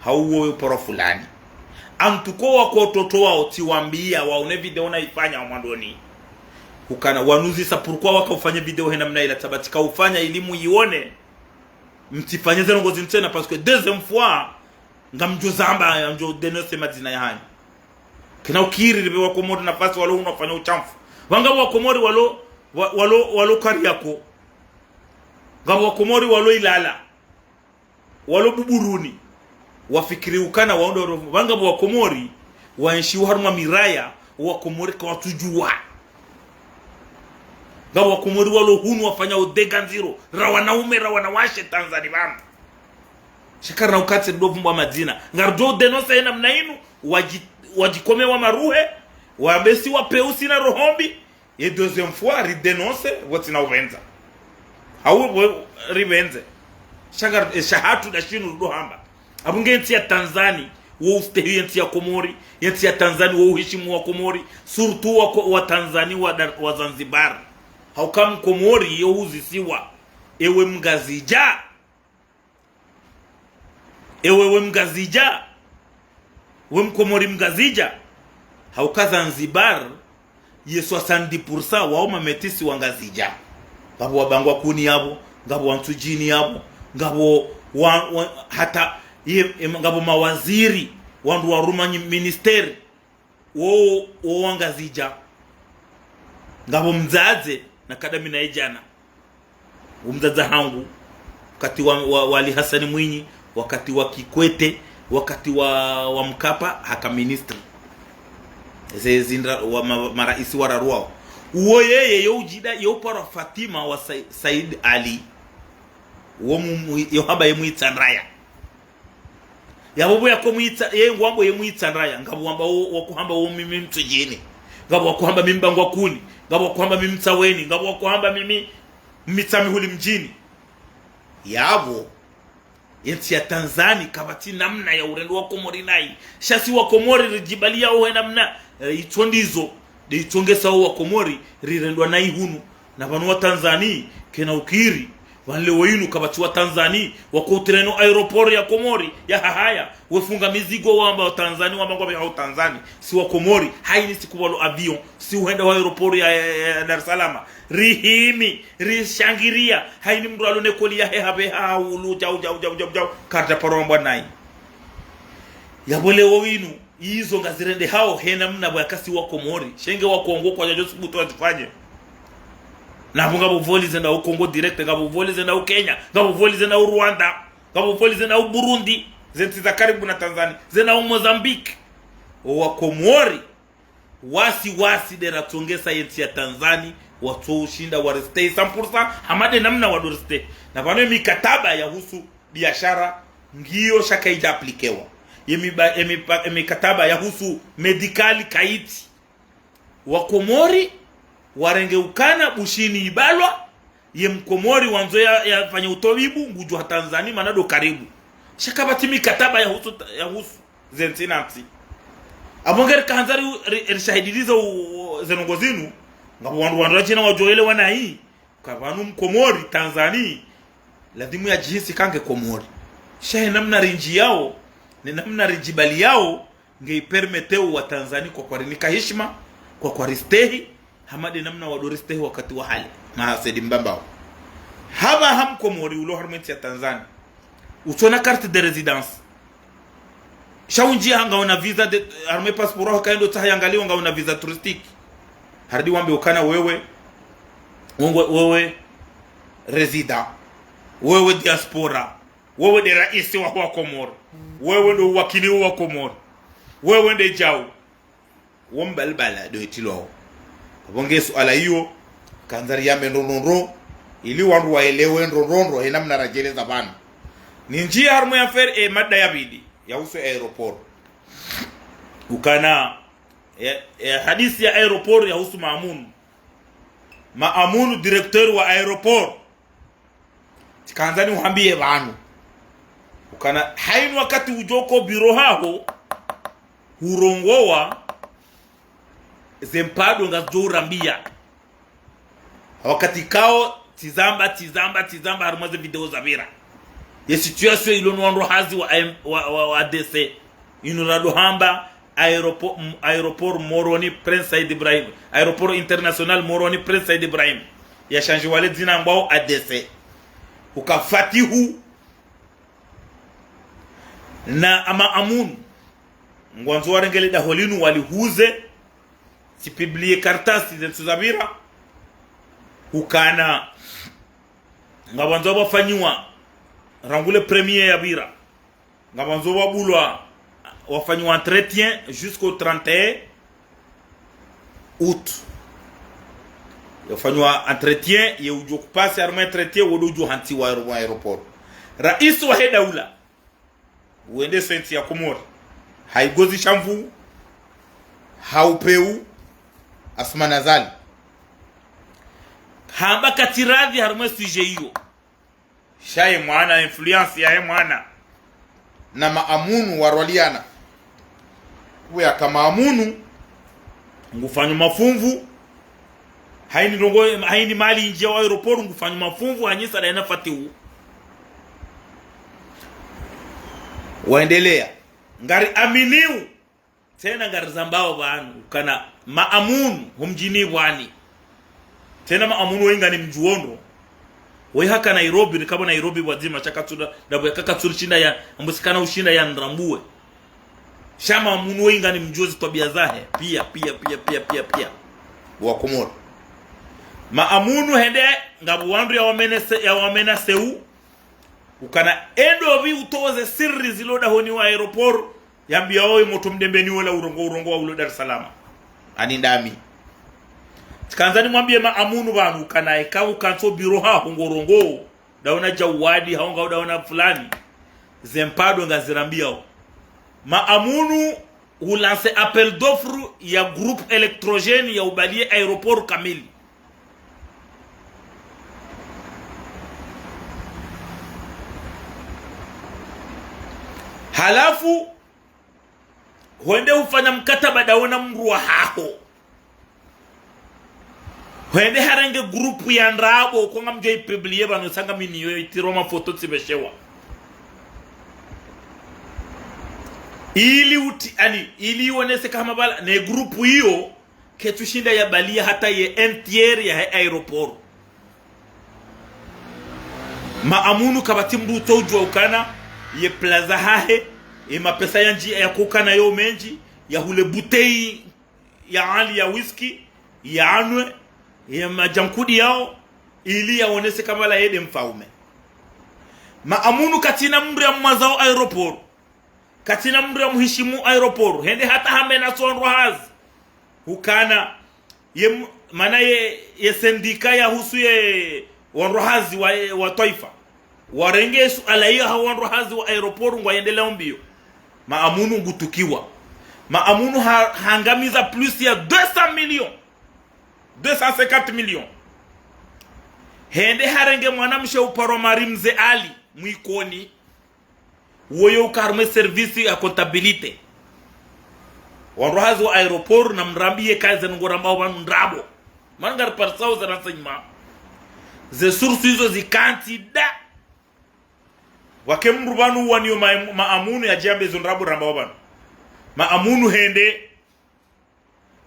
hauwe poro fulani antuko wako toto wao tiwambia waone video unaifanya wa mwandoni ukana wanuzi sa pourquoi waka ufanya video hena mna ila tabatika ufanya elimu ione mtifanye zeno ngozi ntena parce que deuxième fois ngamjo zamba ngamjo denose madina ya hani kina ukiri libe wa Komori nafasi walo unafanya uchamfu wanga wa Komori walo Kariako ngabo wa Komori walo Ilala walo Buburuni wafikiri ukana waondo wanga wa Komori waenshiwa haruma miraya wa Komori kwa tujua ngabo wa Komori walo hunu wafanya udega nziro rawanaume rawanawashe Tanzania bana shikara ukatse ndovu mwa madina ngardo denose ena mnainu wajikome wa maruhe wabesi wa peusi na rohombi et deuxième fois ri denonce wotina uvenza hawo rivenze shakar shahatu da shinu ndo hamba abungenti ya Tanzania wo ustehiyenti ya Komori yenti ya Tanzania wo uheshimu wa Komori surtout wa Tanzania wa Zanzibar haukam Komori yohuzisiwa ewe mgazija we Mkomori mgazija hauka Zanzibar ye 70% wao mametisi wangazija ngabo wabangwa kuni yabo ngabo wantujini yabo ngabo hata ngabo mawaziri wandu wa Ruma ministeri wo wangazija ngabo mzaze na kadami na ejana umzaza hangu wakati wa Ali Hassan Mwinyi wakati wa Kikwete wakati wa Mkapa haka ministry zezinda wa maraisi wa Rarwao uwo yeye yojida yopara Fatima wa Said Ali uwo yohaba yemuitsanraya yabo yako muitsa ye ngwambo yemuitsanraya ngabo wamba wakuhamba wo mimi mtujini ngabo wakuhamba mimbangwa kuni ngabo wakuhamba mimtsaweni ngabo wakuhamba mimi mitsamihuli mjini yabo yenti ya Tanzania kabati namna ya urendo wa Komori nai shasi wa Komori rijibalia uwe namna itondizo de itongesa wa Komori rirendwa nai hunu na banu wa Tanzania kena ukiri wale wenu kabati wa Tanzania wako treno aeroport ya Komori ya hahaya wefunga mizigo wamba Tanzania wamba kwa Tanzania si wa Komori haini sikubalo avion si uenda wa aeroport ya Dar es Salaam rihimi rishangiria haini mndu alone koli ya heha ulu jau karta paromba nai ya bole wenu hizo ngazirende hao hena mna bwakasi wa Komori shenge wa Kongo kwa jojo sibuto atufanye na ngabo voli zenda u Kongo direct ngabo voli zenda u Kenya ngabo voli zenda u Rwanda ngabo voli zenda u Burundi zentiza karibu na Tanzania zenda u Mozambique wa Komori wasi dera tongesa yeti ya Tanzania watu ushinda wa restay 100% hamade namna wa dorste na pano mikataba ya husu biashara ngio shaka ida aplikewa mikataba ya husu medical kaiti wa Komori warenge ukana bushini ibalwa ye Mkomori wanzo ya fanya utobibu nguju wa Tanzania manado karibu shakabati mikataba ya husu zentinansi abongeri kahanzari rishahidiliza zenongozinu ngabo wandu china wajoele wana hii kabanu Mkomori Tanzania lazima ya jinsi kange Komori shahe namna rinji yao ni namna rijibali yao ngeipermeteu wa Tanzania kwa kwarinika heshima kwa kwaristehi hamade namna wadoristehi wakati wa hali mahasedi mbambao haba ham Komori ulo harmenti ya Tanzania utona carte de residence shaunjia hanga una visa de arme passport ho kaendo tahayangaliwa nga una visa touristique hardi wambe ukana wewe resident wewe diaspora wewe de raisi wa Komoro wewe ndo wakili wa Komoro wewe ndo jao wombalbala do itilo abonge swala hiyo kanzari ya mendonoro ili wandu waelewe ndorondo hena mnarajeleza bana ni njia harmo ya fer mada ya bidi ya uso aeroport ukana hadisi ya aeroport ya uso Maamunu directeur wa aeroport tikanzani uhambie banu ukana hainu wakati ujoko biro haho hurongowa zempado ngazorambia wakati kao tizamba harumaze video za vira ye situation ilono wando hazi wa ADC inurado hamba aeroport Moroni Prince Said Ibrahim aeroport international Moroni Prince Said Ibrahim ya change wale dina ngwao ADC ukafatihu na ama amun ngwanzo warengele da holinu walihuze si publier kartasi zetu za vira ukana ngabanzo bafanywa rangule premier ya bira ngabanzo babulwa wafanywa entretien jusqu'au 31 août wafanywa entretien ye ujo kupasi arme entretien wodo ujo hanti wa aeroport rais wa hedaula uende senti ya Komori haigozi shamvu haupeu asmanazali hamba katiradhi harma suje hiyo shaye mwana influence ya mwana na maamunu warwaliana we kama amunu ngufanya mafumvu haini mali nje wa aeroport ngufanya mafumvu hanyisa na nafatihu waendelea ngari aminiu tena ngari zambao banu kana maamunu humjini bwani tena maamunu wenga ni mjuondo we haka Nairobi ni kama Nairobi wazima chakatsura dabu kakatsura chinda ya ambusikana ushinda ya Nrambue shama maamunu wenga ni mjuozi tabia zahe pia wa Komoro maamunu hende ngabu wandu ya wamena seu ukana endovi utoze sirri ziloda honi wa aeroport yambia oi moto mdembeni wala urongo wa ulo Dar es Salaam ani ndami tikanzani mwambie maamunu banu kana ikawu kanso biro ha ngorongo daona jawadi haonga daona fulani zempado ngazirambia maamunu ulance appel d'offre ya groupe électrogène ya ubalie aéroport kamili halafu huende ufanya mkataba daona mru wa haho Hende harenge grupu ya ndrabo konga mjoi publie bano sanga mini yo itiroma foto tibeshewa. Ili uonese kama bala ne grupu hiyo ketushinda ya balia hata ye entiere ya aeroport. Maamunu kabati mruto ujua ukana ye plaza hahe ye mapesa yanji ya kukana yo menji ya hule butei ya ali ya whisky ya anwe ya majankudi yao ili ya onese kama la yede mfaume. Maamunu katina mri ya mwazao aeroport, katina mri ya mhishimu aeroport hende hata hambe na son rohazi hukana ye mana ye sendika ya husu ye wanrohazi wa taifa warenge su alaiya ha wanrohazi wa aeroport ngwaendelea mbio. Maamunu ngutukiwa. Maamunu hangamiza plus ya 200 millions 250 millions. Hende harenge mwanamshe uparo marimze ali mwikoni woyo ukarme servisi ya contabilite wanrohazi wa aeroport na mrambie kazi ngoramba wa ndrabo mangar parsao za renseignement ze sources hizo zikanti da wakemrubanu waniyo maamunu ya jambe zondrabo ramba wabanu. Maamunu hende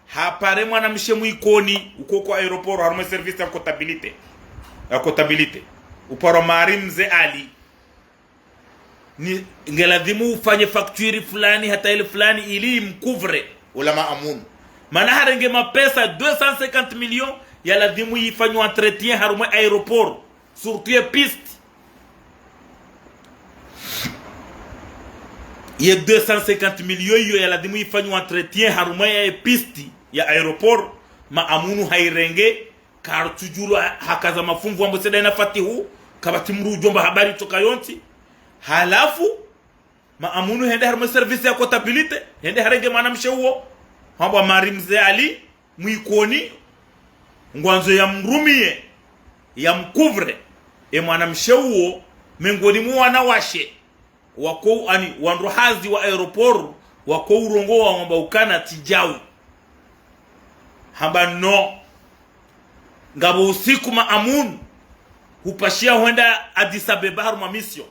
hapare mwanamshe mwikoni ukoko aeroport harme servisi ya contabilite uparo marimze ali ni ngeladimu ufanye facture fulani hata ile fulani ili mcouvre wala maamunu mana harenge mapesa 250 millions ya ladimu ifanywa entretien harume aeroport surtout ya piste ye 250 millions yo ya ladimu ifanywa entretien harume ya piste ya aeroport. Maamunu hairenge kartujulu hakaza mafumvu ambo seda inafatihu kabati mru jomba habari toka yonti. Halafu maamunu hende harme service ya contabilite hende harenge mwanamshe huo hamba marimze ali mwikoni ngwanzo ya mrumie ya mkuvre mwanamshe huo mengoni mwana washe wako ani wanrohazi wa aeroport wako urongo wa ngomba ukana tijawi hamba no ngabo usiku maamunu hupashia huenda Addis Abeba haruma mission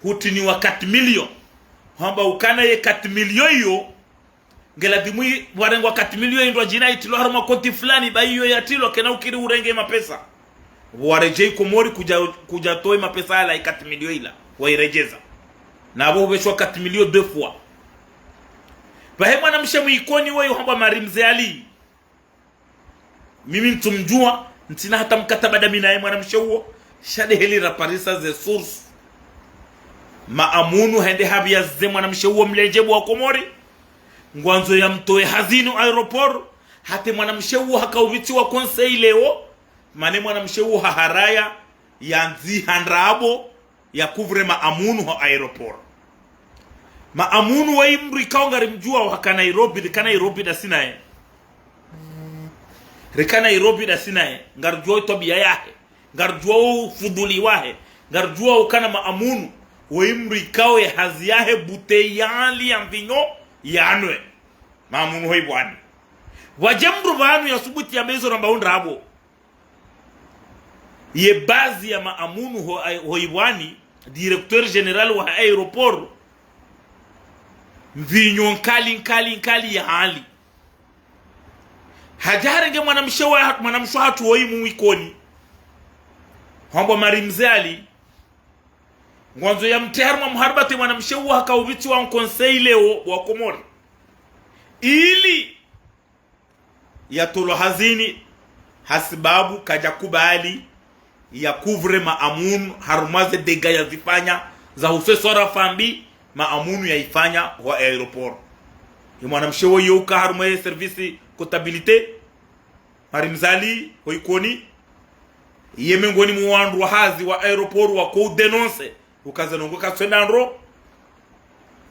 hutini wa 4 million hamba ukana ye 4 million yo ngela dimui warengwa 4 million ndo jina itilo haruma konti fulani ba hiyo ya tilo kena ukiri urenge mapesa warejei Komori kuja toi mapesa ala 4 million ila wairejeza na abo beshwa 4 million 2 fois bahe mwana mshemu ikoni wewe hamba marimze ali mimi mtumjua ntina hata mkataba dami naye mwana mshewo shade heli raparisa ze source. Maamunu hende habia ze mwana mshewo mlenjebu wa Komori ngwanzo ya mtoe hazinu aeroport hate mwana mshewo hakaubiti wa konsei leo mane mwana mshewo haharaya ya nzi handrabo ya kuvre maamunu ha aeroport. Maamunu wa imri kaungari mjua waka Nairobi dika Nairobi da sinae rika Nairobi da sinae ngarjua tobia yahe ngarjua fuduli wahe ngarjua ukana maamunu wa imri kao ya hazi yahe buteyali ya mvinyo yanwe maamunu hoi bwani wajemru banu ya subuti ya mezo namba undrabo ye bazi ya maamunu hoi bwani directeur general wa aeroport mvinyo nkali ya hali hajarenge mwanamsho hatu woi mwikoni hambo marimzali ngwanzo ya mteharma mharbati mwanamsho hakaubiti wa konsei leo wa Komori ili ya tolo hazini hasibabu kaja kubali ya kuvre maamunu harumaze dega ya zifanya za husesora fambi maamunu ya ifanya wa aeroport ya mwanamshewo yoka harumaye servisi contabilite marimzali hoikoni yemengoni muwandu wa hazi wa aeroport wa kou denonce ukazanongo kaswenandro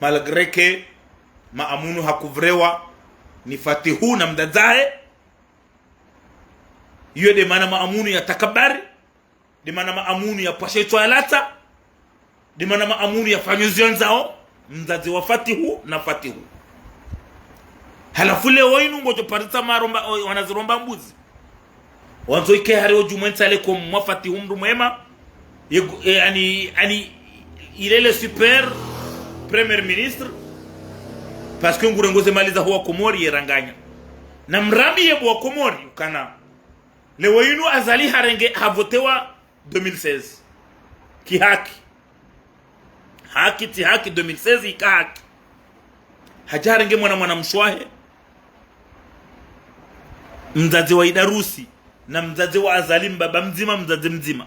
malgré que maamunu hakuvrewa ni fatihu na mdadzae iyo de mana maamunu ya takabari de mana maamunu ya pashe toilata de mana maamunu ya fanyuzion zao mzazi wa fatihu na fatihu. Halafu leo inu ngojo parisa maromba wanaziromba mbuzi wanzo ike hari ojumwenza ale kom mwafati humru mwema il est le super premier ministre parce que ngurengoze maliza huwa Komori yeranganya na mrami yebu wa Komori ukana lewo yinu azali harenge havotewa 2016 kihaki haki ti haki 2016 ikahaki hajarenge mwana mshwahe mzazi wa Idarusi na mzazi wa Azalim baba mzima mzazi mzima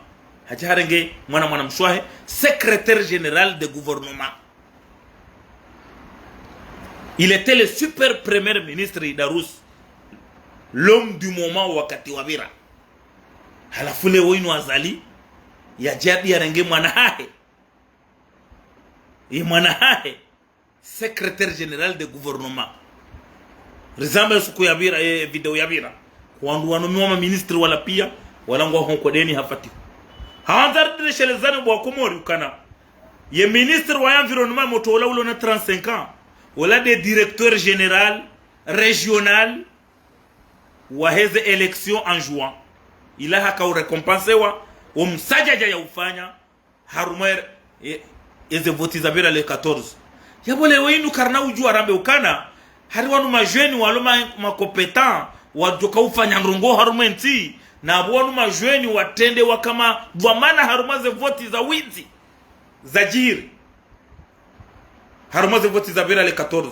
hajarenge mwana mshwahe secrétaire général de gouvernement. Il était le super premier ministre Idarus, l'homme du moment wakati wa Bira. Halafu leo inu azali ya jadi yarenge mwanahahe secrétaire général de gouvernement. Rizamba suku ya Bira video ya Bira wandu wanomiwa ministre wala pia wala ngwa honko deni hafati hawanzar direshelezani bwa Komori ukana ye ministre wa environnement motola ulo na 35 ans wala des directeurs général régional wa heze élection en juin ila haka urekompense wa umsajaja ya ufanya harumer eze voti za Bira le 14 yabole wenu karna ujua rambe ukana hari wanu majweni waloma makompetent wajoka ufanya nrongo harumenti na wanu majweni watende wakama bwamana harumaze voti za wizi za jiri harumaze voti za Bira le 14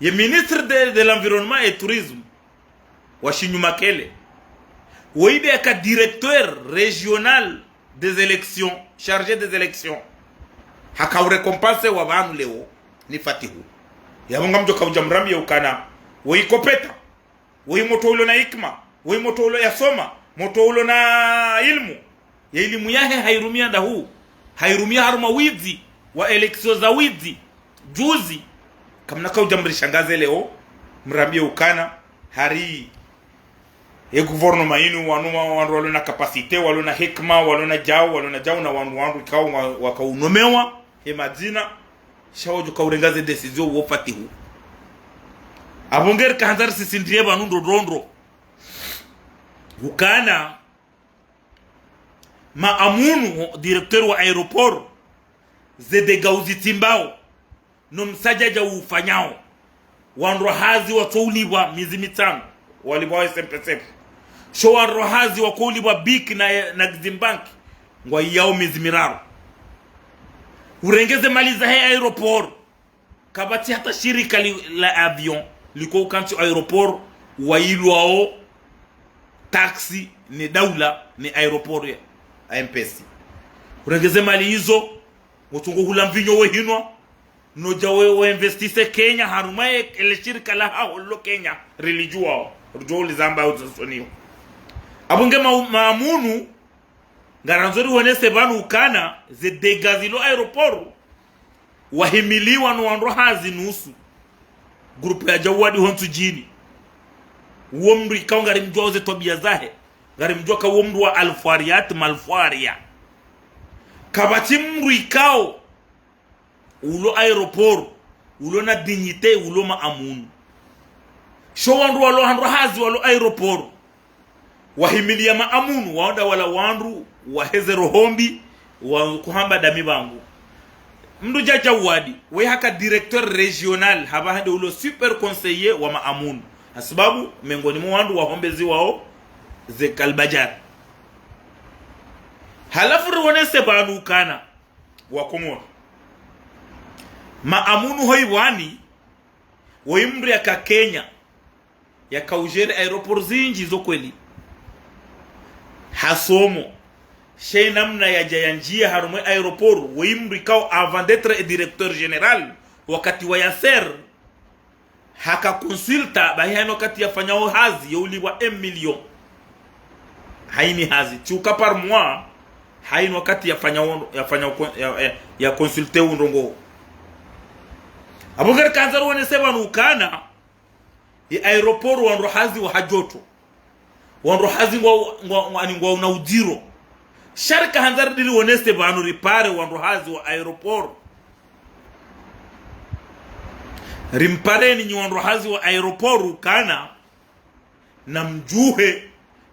ye ministre de l'environnement et tourisme Washinyu Makele Weibe aka directeur régional des élections chargé des élections haka récompense wa banu leo ni Fatihu ya munga mjoka ujamrami ya ukana wei kopeta wei moto ulo na hikma wei moto ulo ya soma moto ulo na ilmu ya ilmu yahe hairumia ndahu hairumia haruma wizi wa eleksio za wizi juzi kamnaka ujamri shangaze leo mrambie ukana hari ye gouvernement inu wanuma wandu walona kapasite walona hikma walona jao na wandu ikawa wakaunomewa he majina shawoju kaurengaze decision wo Fatihu abongeri kahanzari sisindrie banundo rondro ukana maamunu directeur wa aeroport zede gauzi timbao no msajaja ufanyao wandu hazi watouliwa miezi mitano walibwa SMPSF sho wandu hazi wakuliwa BIK na Gzimbank ngwa yao miezi miraro urengeze maliza he aeroport kabati hata shirika la avion liko ukanti aeroport wailwao taxi ni daula ni aeroport ya AMPC urengeze mali hizo utungo hula mvinyo we hinwa noja we investise Kenya harumaye ile shirika la hao lo Kenya religio rujoli zamba uzasoniyo abunge maamunu ngaranzori wonese banu ukana ze degazilo aeroport wahimiliwa no wandu hazi nusu grupu ya Jawadi hontu jini uomri ikawa ngari mjua ze tobia zahe ngari mjua ka uomri wa alfariat malfaria kabati mru ikao ulo aeroport ulo na dignité ulo maamunu sho wandu walo handu hazi walo aeroport wahimilia maamunu waonda wala wandu waheze rohombi wa kuhamba dami bangu mdu jaja wadi we haka directeur régional haba hande ulo super conseiller wa maamunu sababu mengoni mwa wandu wahombezi wao ze Kalbajar halafu ruonese banu kana wa Komoro maamunu hoi wani woimri yaka Kenya yaka ujere aeroport zinji zo kweli hasomo shey namna ya jayanjia harume aeroport woimri kao avant d'être directeur général wakati wa Yasser haka consulta bahano kati yafanyao hazi yauliwa 1 million haini hazi chuka par mois haini wakati yafanyao ya consulter undongo abongera kanzaru wane seba nukana ya aeroport wandu hazi wa hajoto wandu hazi ngwa una ujiro sharika hanzari dili wane seba ripare wandu hazi wa aeroport rimpare ni wandu hazi wa aeroport ukana na mjuhe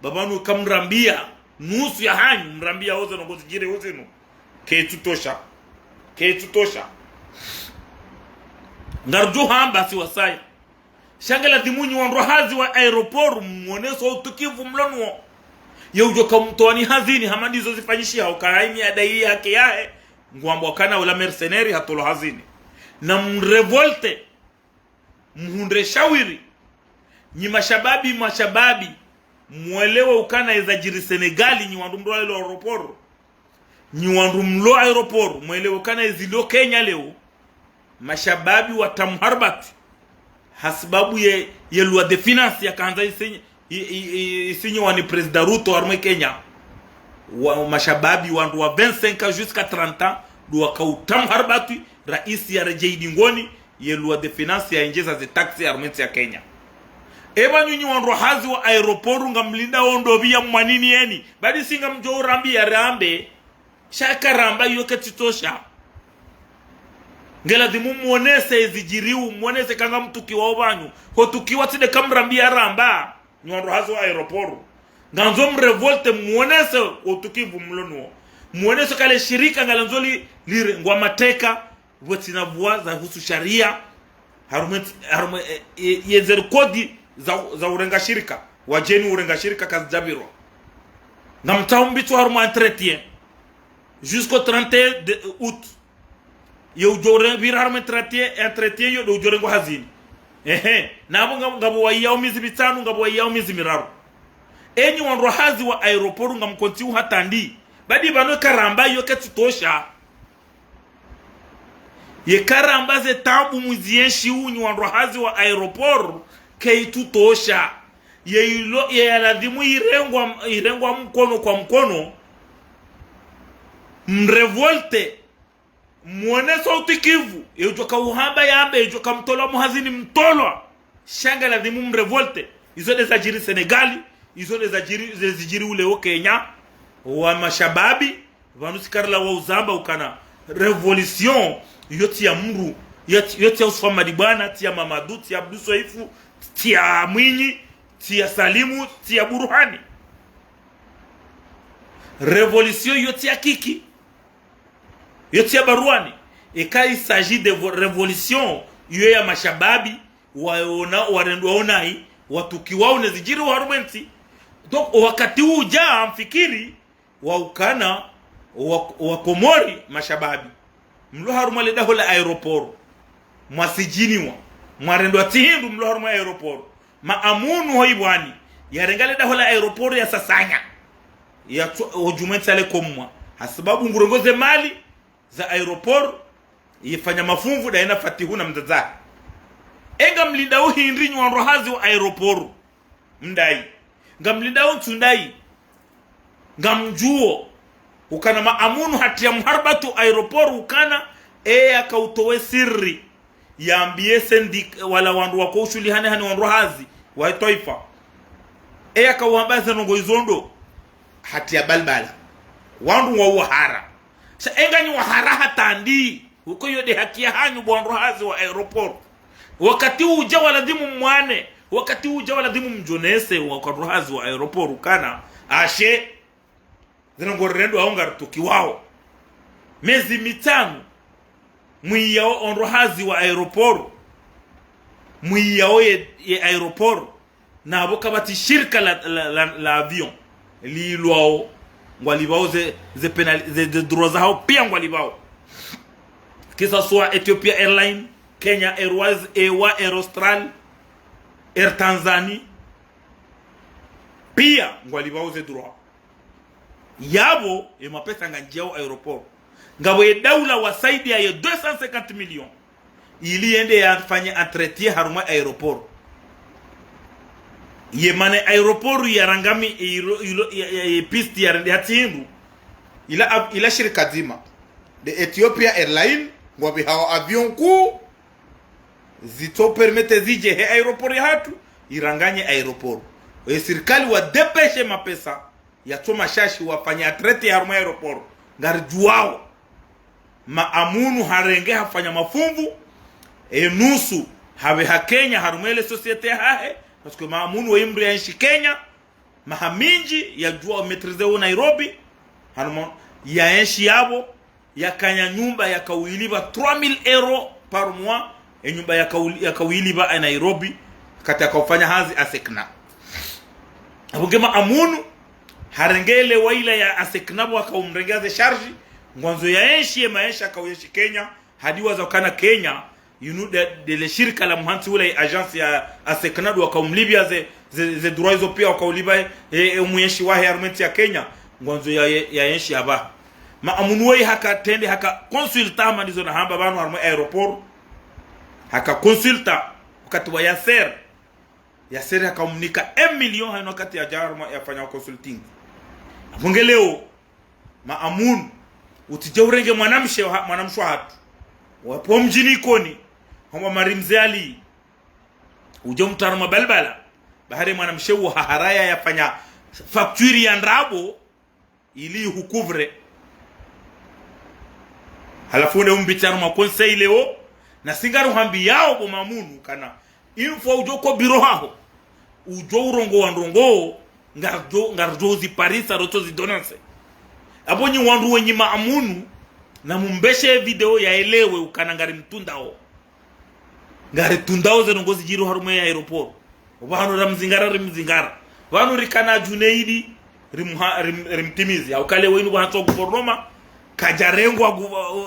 babanu kamrambia nusu ya hanyu mrambia oze nongozi jire uzinu ketutosha ngarjo hamba si wasai shangala dimunyi wanrohazi wa aeroport mwoneso utukivu mlonuo yeujo kamtoani hazini hamandizo zifanyishia ukaraimi adai yake yae ngwambo kana wala mercenary hatolo hazini na mrevolte mhundre shawiri nyi mashababi mwelewe ukana ezajiri Senegali nyi wandu mlo aeroport nyi wandu mlo aeroport mwelewe ukana ezilo Kenya leo mashababi watamharbat hasbabu ye loi de finance ya kanza isinye wani president Ruto arme Kenya mashababi wandu wa 25 jusqu'à 30 ans do kautamharbatu rais ya rejeidi ngoni ye loi de finance ya injeza ze taxi arme ya Kenya eba nyunyi wandu hazi wa aeroport ngamlinda ondo biya mwanini yeni badi singa mjo rambi ya rambe shaka ramba yoke titosha ngela dimu muonese ezijiriu muonese kanga mtuki wa obanyu ho tukiwa tide kamrambi ya ramba nwandu hazi wa aeroport nganzo mrevolte muonese otukivu mlonuo muonese kale shirika ngalanzoli lire ngwa mateka wetina vua za husu sharia harume yezer kodi za urenga shirika wajeni urenga shirika kazjabiro ngamtaumbitu haruma entretien jusqu'au 31 de août yo jore virarme entretien yo do jore ngo hazini nabo ngabo wayao mizi bitanu ngabo wayao mizi miraru enyi wanro hazi wa aeroport ngamkontiu hatandi badi bano karamba yo ketutosha ye karamba ze tambu muzienshi unyi wanro hazi wa aeroport keitutosha ye yaladimu irengwa mkono kwa mkono mrevolte muoneso utikivu yojoka uhamba yambe yojoka mtolo muhazini mtolwa shanga ladimu mrevolte izo dezajiri Senegali izo dezajiri ule Kenya wa mashababi vanusikarla wa uzamba ukana revolution yoti ya mru yoti ya Usama Dibana tia Mamadu tia Abdou Soifu tia Mwinyi tia Salimu tia Burhani revolution yoti ya Kiki yoti ya Barwani il s'agit de révolution yo ya mashababi waonai watukiwao nezijiri warumenti donc wakati uja amfikiri wa ukana wa Komori mashababi mlo haruma le dahola aeroport mwasijiniwa mwarendo atihindu mlo haruma aeroport maamunu hoibwani yarengale dahola aeroport ya Sasanya ya ojumenti ale komwa hasababu ngurongoze mali za aeroport yifanya mafumvu daina fatihuna mzaza enga mlinda uhindri nywanro hazi wa aeroport mdai ngamlinda tundai ngamjuo ukana maamunu hatia mharbatu aeroport ukana akautowe sirri yambie sendik wala wandu wako ushuli hani wandu hazi wa taifa akawambaza nongo izondo hatia balbala wandu wa uhara sa enga nyi wahara hatandi uko yode hakia hanyu wandu hazi wa aeroport wakati uja wala dimu mwane wakati uja wala dimu mjonese wandu hazi wa aeroport ukana ashe zinongo rendo aongar tukiwao mezi mitano mwiyao onrohazi wa aeroport mwiyao ye aeroport na aboka bati shirika la avion lilwao ngwalibao ze droits hao pia ngwalibao kisa soit Ethiopia Airline, Kenya Airways, Ewa, Air Austral, Air Tanzania pia ngwalibao ze droits yabo mapesa nganjao aeroport ngabo ye daula wasaidi ya 250 millions ili ende yafanye entretien haruma aeroport ye mane aeroport ya rangami piste ya rende hatindu ila shirika zima de Ethiopia Airline ngwabi hawa avion ku zito permete zije he aeroport ya hatu iranganye aeroport serikali wa depeshe mapesa ya choma shashi wafanya atrete ya haruma aeroport ngari juwao maamunu harenge hafanya mafumvu nusu hawe ha Kenya harumele societe hahe parce que maamunu wa imri ya nchi Kenya mahaminji ya jua metrize Nairobi hanuma ya enshi yabo yakanya nyumba yakawiliba 3000 euro par mois nyumba yakawiliba Nairobi kati akafanya hazi asekna abungema amunu harengele waila ya aseknabo akaumrengaze charge ngwanzo ya enshi ya maisha akaweshi Kenya hadiwa za kana Kenya de shirika la mhanti ule agence ya aseknado akaumlibia ze droits hizo pia wakauliba muyeshi wahe armenti ya Kenya ngwanzo ya enshi haba maamunuwe haka tende haka consulta manizo na hamba banu armo aeroport haka consulta wakati wa Yasser akaumnika 1 million hano wakati ya jarma yafanya consulting afungeleo maamun utijaurenge mwanamshwa hatu wapo mjini Ikoni homa marimzali uje mtarama balbala bahari mwanamshewu haharaya yafanya facture ya ndrabo ili hukuvre halafu ne umbitarama conseil leo na singaru hambi yao bo mamunu kana info ujo ko biro haho ujo urongo wandrongo ngarjo zi Paris aroto zi donance abonyi wandu wenyi maamunu na mumbeshe video ya elewe ukana ngari mtundao ngari tundao ze nongozi jiro harume ya aeroport obano ramzingara wanu rikana Junaidi rimtimizi au kale wenu bahato guvernoma kajarengo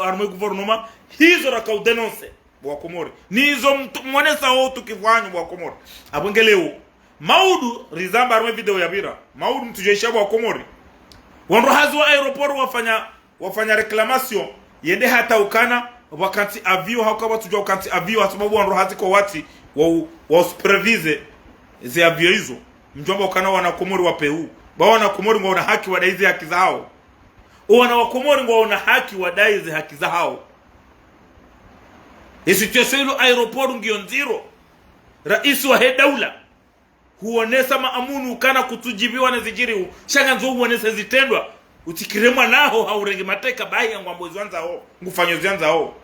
harume guvernoma hizo raka udenonse bwa Komori nizo mwanesa ho tukifanya bwa Komori abongeleo maudu rizamba harume video ya bira maudu mtujesha bwa Komori wandu hazo aeroport wafanya reclamation yende hata ukana wakati avio hakawa tujua wakati avio sababu wandu hati kwa wati wa supervise ze avio hizo mjomba ukana wana Komori wa Peru ba wana Komori ngo wana haki wadai ze haki zao wana wa Komori ngo wana haki wadai ze haki zao situation ilo aeroport ngio nziro rais wa daula huonesa maamunu kana kutujibiwa na zijiri shanga nzo huonesa zitendwa utikiremwa naho haurenge mateka bayi ngwambozi wanzao ngufanyo zyanzao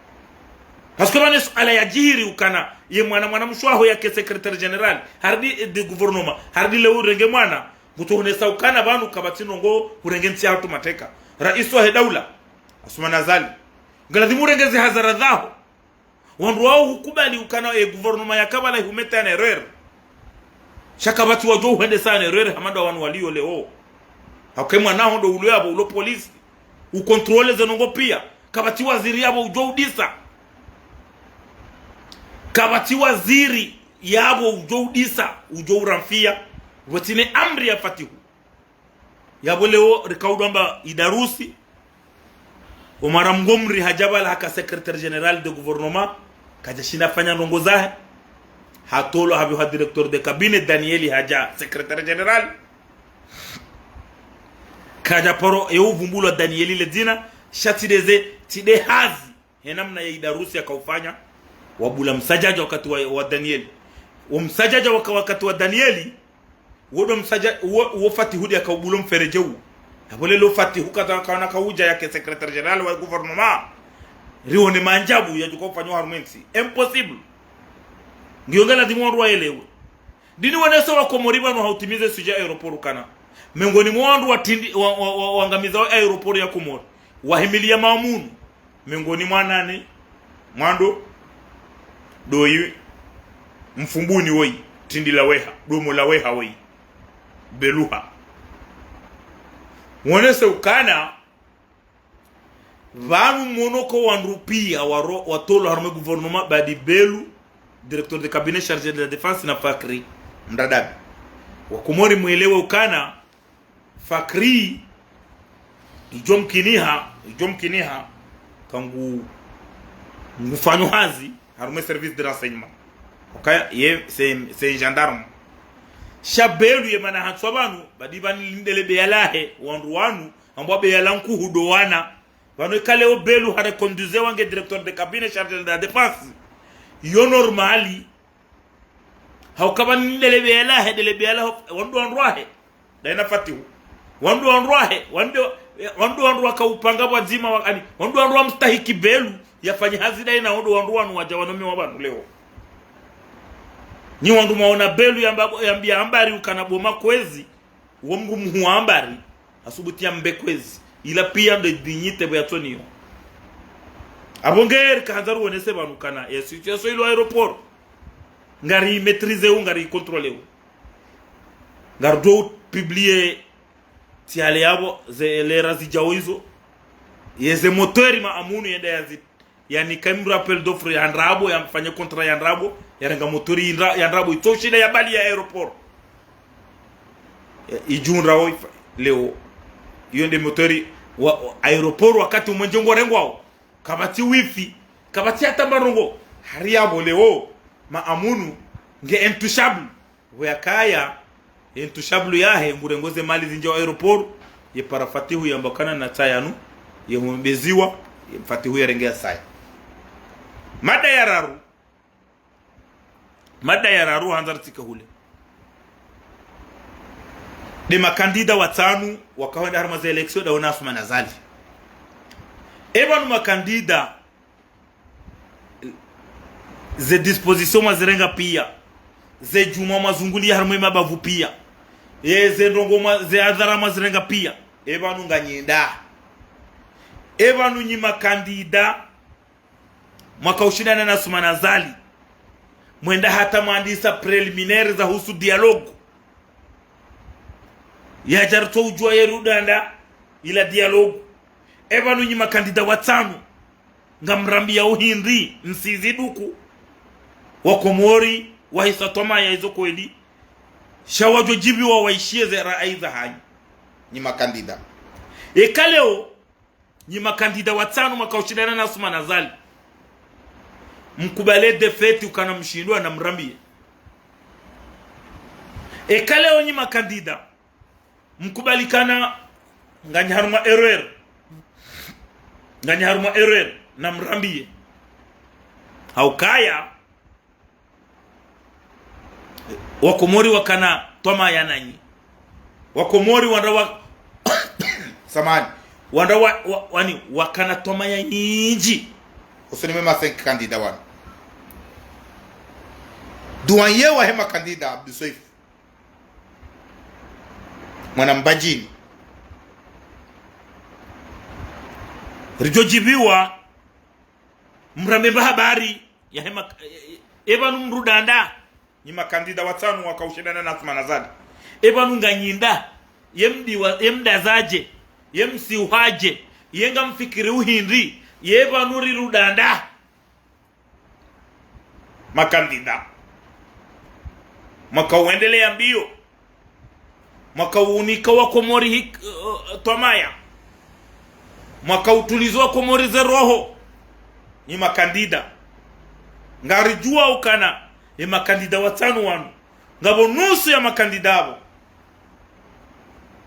haskobane ala yajiri ukana ye mwana mshwaho yake secretary general hardi de gouvernement hardi le urenge mwana gutohonesa ukana banu kabatino ngo urenge ntia hatu mateka rais wa daula Asuma Nazali ngaladhimu urengeze hazara dhaho wandu wao hukubali ukana gouvernement yakabala humeta na erreur shaka batu wajo huende sana erreur hamanda wanu walio leo hakemwa naho ndo ulo yabo ulo polisi ukontrole zenongo pia kabati waziri yabo ujo udisa kabati waziri yabo ujo udisa ujo uramfia wetine amri ya fatihu yabo leo rikaudamba idarusi Omar Mgomri hajabala haka secrétaire général de gouvernement kajashina fanya ndongo zahe hatolo habiha directeur de cabinet Danieli haja secrétaire général kaja poro vumbulo Danieli ledina shati deze tide hazi henamna ya idarusi akaufanya wabula msajaja wakati wa Danieli msajaja wakati wa Danieli wodo msajaja wo Fatihudi akabulo mferejeu habole lo Fatihu kana kauja yake secrétaire général wa gouvernement rione manjabu ya jukofanywa harumenti impossible ngiyongala dimwandu waelewe dini waneso wa Komori bano hautimize suja aeroport kana miongoni mwandu wangamiza wa aeroport ya Komori wahimilia maamunu miongoni mwanani mwando doi mfumbuni woi tindi la weha domo la weha woi beluha wanese ukana vanu monoko wanrupia watolo harume gouvernement badi belu directeur de cabinet chargé de la défense na Fakri mdadabi wa Komori mwelewe ukana Fakri ijomkiniha kangu ngufanyo hazi harume service de renseignement okaya ye c'est gendarme shabelu ye mana hatswabanu badi bani lindele beyalahe wandu wanu ambwa beyalanku hudowana wano kaleo belu hada conduise wange directeur de cabinet chargé de la défense yo normali hawkabani lindele beyalahe dele beyalahe wandu wanruahe daina Fatihu wandu wanruahe wandu wakaupanga wazima wakani wandu wanruwa mstahiki belu yafanya hazida ina wandu wanu wajawanome wabanu leo ni wandu maona belu yambia ambari ukanaboma kwezi womru muambari asubutia mbekwezi ila pia de dignité beatonio abonger kanzaru wonese banukana ya situation ilo aéroport ngari maîtriser ou ngari contrôler ou ngardo publier ti aleabo ze lera zijawizo yeze motori ma amunu yenda yazit yani kam rappel d'offre ya ndrabo ya mfanye contrat ya ndrabo ya renga motori ya ndrabo itoshile ya bali ya aéroport ijunra wo leo yonde motori wa aéroport wakati umonjongo rengwao kabati wifi kabati atabarongo hariabo leo ma amunu nge intouchable wakaya intouchable yahe ngurengoze mali zinja aéroport ye parafatihu yambakana na tayanu ye mbeziwa ye fatihu yarengea sai mada yararu hanzartika hule de makandida watanu wakawenda harma za election da wana Asma Nazali ebanu makandida ze disposition mazirenga pia ze juma mazunguli harma mabavu pia ze ndongo ze adhara mazirenga pia ebanu nganyenda ebanu nyima kandida mwaka ushindana na Asma Nazali mwenda hata maandisa preliminaire za husu dialogue ya jarto ujua yerudanda ila dialogue ebanu nyima kandida watanu ngamrambia uhindi msiziduku wakomori wahisatoma ya hizo kweli shawajo jibi wa waishie zera aidha hanyi nyima kandida ekaleo nyima kandida watanu makaushindana na Asma Nazali mkubale defeti ukana mshindwa na mrambie ekaleo nyima kandida mkubalikana nganyharuma error na mrambie haukaya wakomori wakana toma yananyi wakomori wandawa samani wandawa wani wakana toma yanyi usoni mema 5 kandida wana duanye wa hema kandida Abdou Saif mwana mbajini rijojibiwa mrambe habari ya hema ebanu mrudanda nyima kandida watanu wakaushindana na Asma Nazali ebanu nganyinda yemda zaje yemsi uhaje yenga mfikiri uhindi yebanu rirudanda makandida makauendelea mbio makaunika wa komori tomaya makautulizwa komori ze roho ni makandida ngarijua ukana ni makandida watanu wanu ngabo nusu ya makandida abo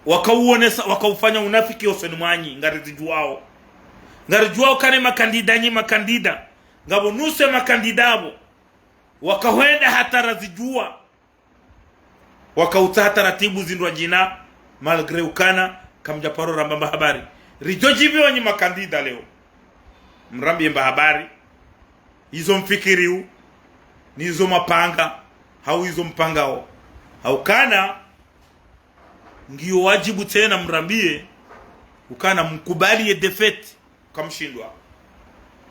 wakauonesa wakaufanya unafiki oseni mwanyi ngarijuao kane makandida nyi makandida ngabo nusu ya makandida abo wakawenda hatara zijua wakauta taratibu zindwa jina malgre ukana kamjaparo rambamba habari rijojibi wanyi makandida leo mrambi mba habari hizo mfikiriu ni hizo mapanga hau hizo mpangao haukana ngiyo wajibu tena mrambie ukana mkubali ye defete kamshindwa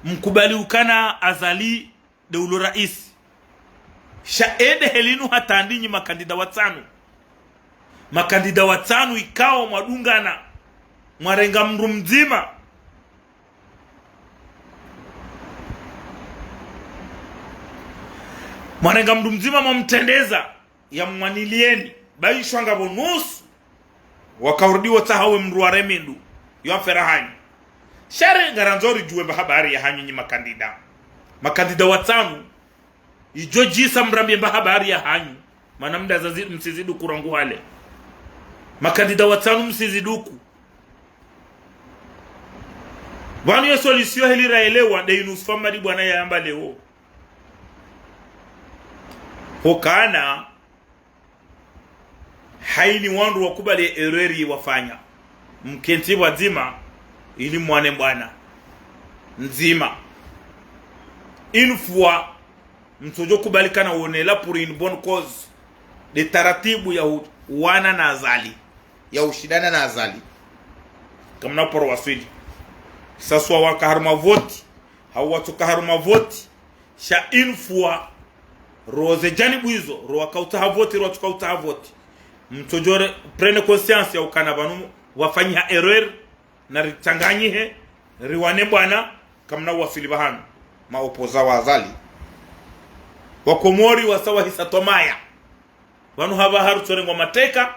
mkubali ukana azali deulo rais shaede helinu hatandinyi makandida watanu ikao mwadungana mwarenga mru mzima mwamtendeza ya mwanilieni baishwanga bonusu wakaurudiwa tahawe mru wa remendu ya ferahanyi share ngaranzori juwe habari ya hanyu nyi makandida watanu ijojisa mrambie habari ya hanyu manamda msizidu kurangu hale makandida watanu msiziduku wanu ya solisio hili raelewa de inusfamadi bwana ya amba leo hokana haini wandu wakubali ereri wafanya mkenti wazima ili mwane bwana nzima infua mtojo kubalikana uonela pour une bonne cause de taratibu ya wana na azali ya ushidana na Azali kamna poro waswili saswa wakaharuma voti hau watu kaharuma voti sha infua roze janibu hizo ro wakauta voti ro tukauta voti mtojore prene conscience ya ukana banu wafanyia error na ritanganyihe riwane bwana kamna waswili bahanu maopoza wa Azali wakomori wasawa hisatomaya wanu haba haru chorengwa mateka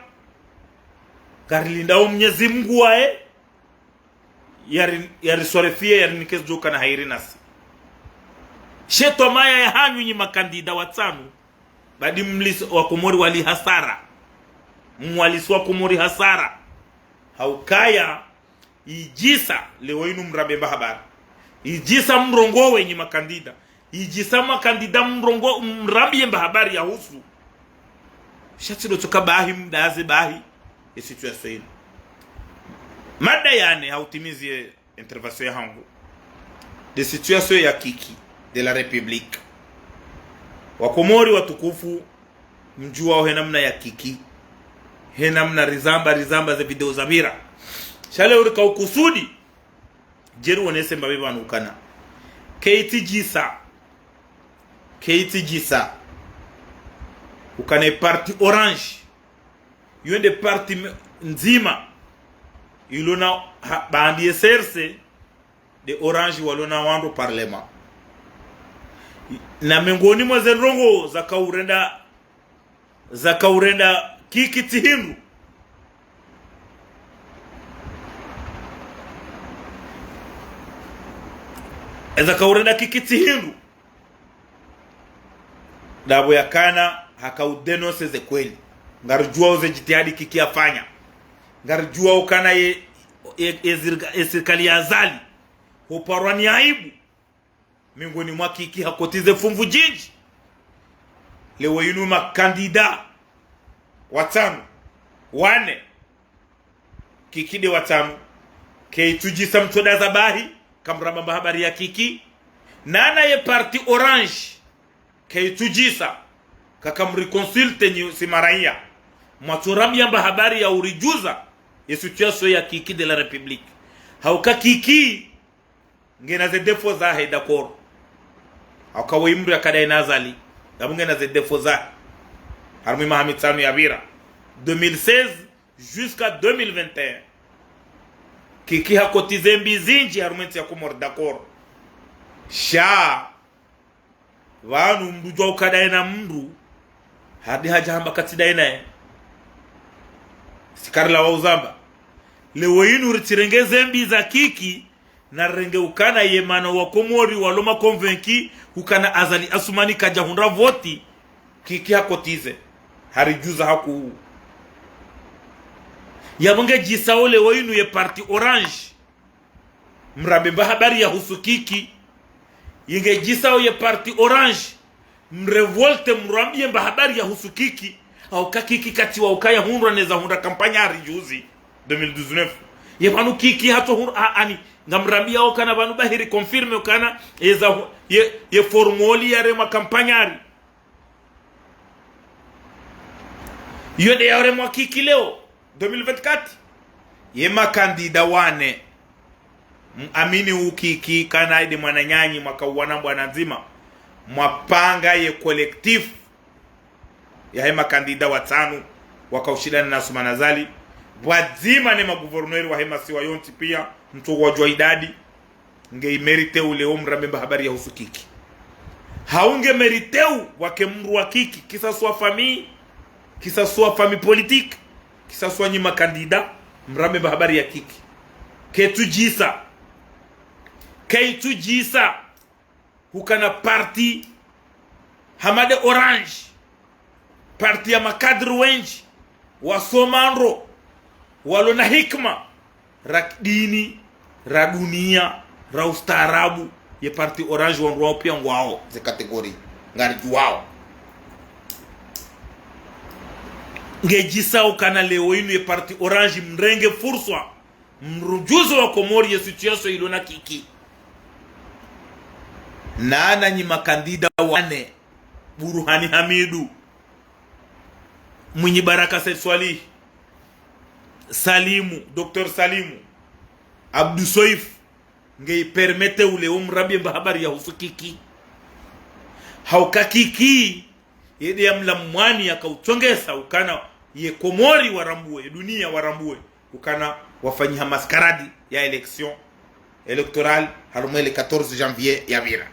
karilinda Mwenyezi Mungu wae yari sorefie yari nikezo joka na hairinasi sheto maya ya hanyu nyi makandida watanu badi mlis wakomori wali hasara mwalisi wakomori hasara haukaya ijisa leo inu mrabemba habari ijisa mrongowe nyi makandida ijisa makandida mrongo mrabemba habari ya husu shatido toka bahi mdaze bahi e situation ino mada yane hautimizie intervention ya hangu de situation ya kiki de la Republique wakomori watukufu mjua he namna ya kiki he namna rizamba za video za bira shale urika ukusudi jeru wanese mbabe banukana KT Gisa ukane parti orange yende parti nzima ilona bandi serse de orange walona wando parlement na mengoni mwa zenrongo za kaurenda kiki tihindu za kaurenda kiki tihindu dabo yakana hakaudenose ze kweli ngarujua uze jitihadi kiki afanya ngarujua ukana serikali ya Azali uparwani aibu mingoni mwa kiki hakotize fumvu jinji lewe inu makandida watanu wane kikide watanu keitujisa mtoda zabahi kamrabamba habari ya kiki nana ye parti orange keitujisa kakamriconsulte nyi simaraia mwaturamia mba habari ya urijuza ya situation ya kiki de la Republique hauka kiki ngena ze defo za he d'accord hauka wimru ya kadai na Azali gabu ngena ze defo za harmi Mohamed Sanu Yabira 2016 jusqu'à 2021 kiki hakotize mbizinji harumenti ya kumor d'accord sha wanu mdujwa ukadai na mndu hadi haja hamba katidai nae sikarla wa uzamba lewe inu ritirengeze mbi za kiki na renge ukana yemana wakomori waloma convaincu ukana Azali Asumani kajahunda voti kiki hakotize harijuza haku yabonge jisaole lewe ye parti orange mrabemba habari ya husu kiki yenge jisao ye parti orange mrevolte mrambie mba habari ya husu kiki au kakiki kati wa ukaya hundra neza hunda kampanya harijuzi 2019 yebanu kiki hato ani ngamrambia au kana banu bahiri confirme ukana eza ye formoli ya rema kampanyari yode ya rema kiki leo 2024 yema kandida wane amini ukiki kana ide mwananyanyi mwaka uwana mbwana nzima mwapanga ye collectif ya hema kandida watanu wakaushidana na Asumani Azali wazima ne maguverneri wa hema siwa yonti pia mtu wajua idadi nge imeriteu leo mrabemba habari ya husukiki haunge meriteu wake mru wa kiki kisa suwa fami politique kisa suwa nyima kandida mrabemba habari ya kiki keitujisa hukana parti hamade orange parti ya makadri wenji wasomandro walona hikma rakdini ra dunia ra ustaarabu ye parti orange wanruwa pia ngwao ze kategori ngari juwao ngejisa ukana leo inu ye parti orange mrenge furswa mrujuzo wa komori ye situation ilona kiki nana nyi makandida wane Buruhani Hamidu Mwinyi Baraka Said Swalih Salimu, Dr. Salimu Abdou Soif ngei permete ule umrabie habari ya husu kiki hauka kiki yede ya mlamwani akauchongesa ukana ye Komori warambue dunia warambue ukana wafanyiha maskaradi ya election electoral harumele 14 janvier ya vira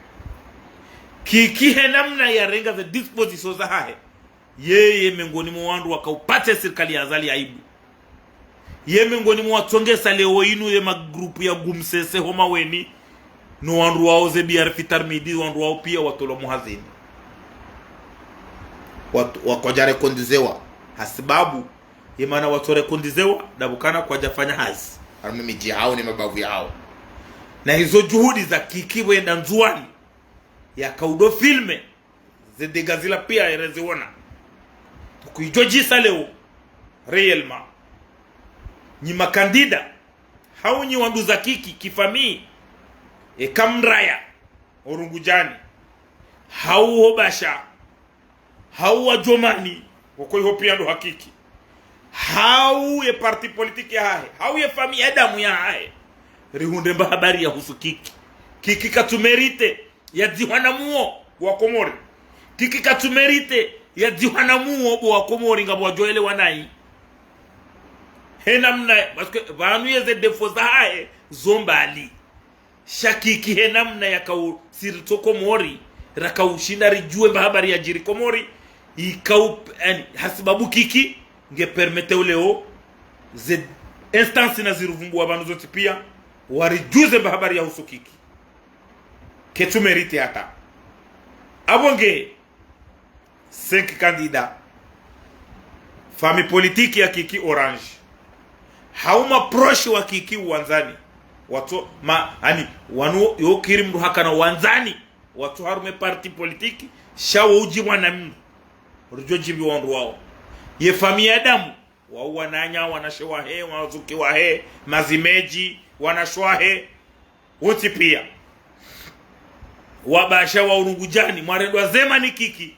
kiki he namna ya renga the disposition za hahe yeye miongoni mwa wandu wakaupate serikali ya azali aibu ye miongoni mwa chongesa leo inu ye magrupu ya gumsese homa weni no wandu wao ze biar fitarmidi wandu wao pia watolo muhazini wakojare kondizewa hasibabu imana watore kondizewa dabukana kwa jafanya hazi harumi miji hao ni mabavu yao na hizo juhudi za kiki wenda nzuani ya kaudo filme zede gazila pia ereziona tukuijojisa leo réellement ni makandida hao ni wandu za kiki kifamii kamraya orungujani hao hobasha hao wajomani wako hiyo pia ndo hakiki hao ye parti politiki ya hae hao ye famii adamu ya hae rihunde mba habari ya husu kiki kiki katumerite ya diwana muo wa Komori kiki katumerite ya diwana muo wa Komori ngabo wajoele wanai henamna parce que vanu ye ze defo za hae zombali shakiki henamna ya kau sirto Komori rakaushinda rijue mba habari ya jiri Komori ikau hasibabu kiki nge permete uleo ze instance na ziruvumbu abantu zote pia warijuze mba habari ya husu kiki ketu merite hata abonge 5 kandida fami politiki ya kiki orange hauma proche wa kiki uwanzani watu wanu yokiri mru hakana uwanzani watu harume parti politiki shawo uji mwanamni rujojibi wandu wao ye fami adamu wao wananya wanashewa he wazuki wa he mazimeji wanashwa he wote pia wabasha wa urungujani mwaredwa zema ni kiki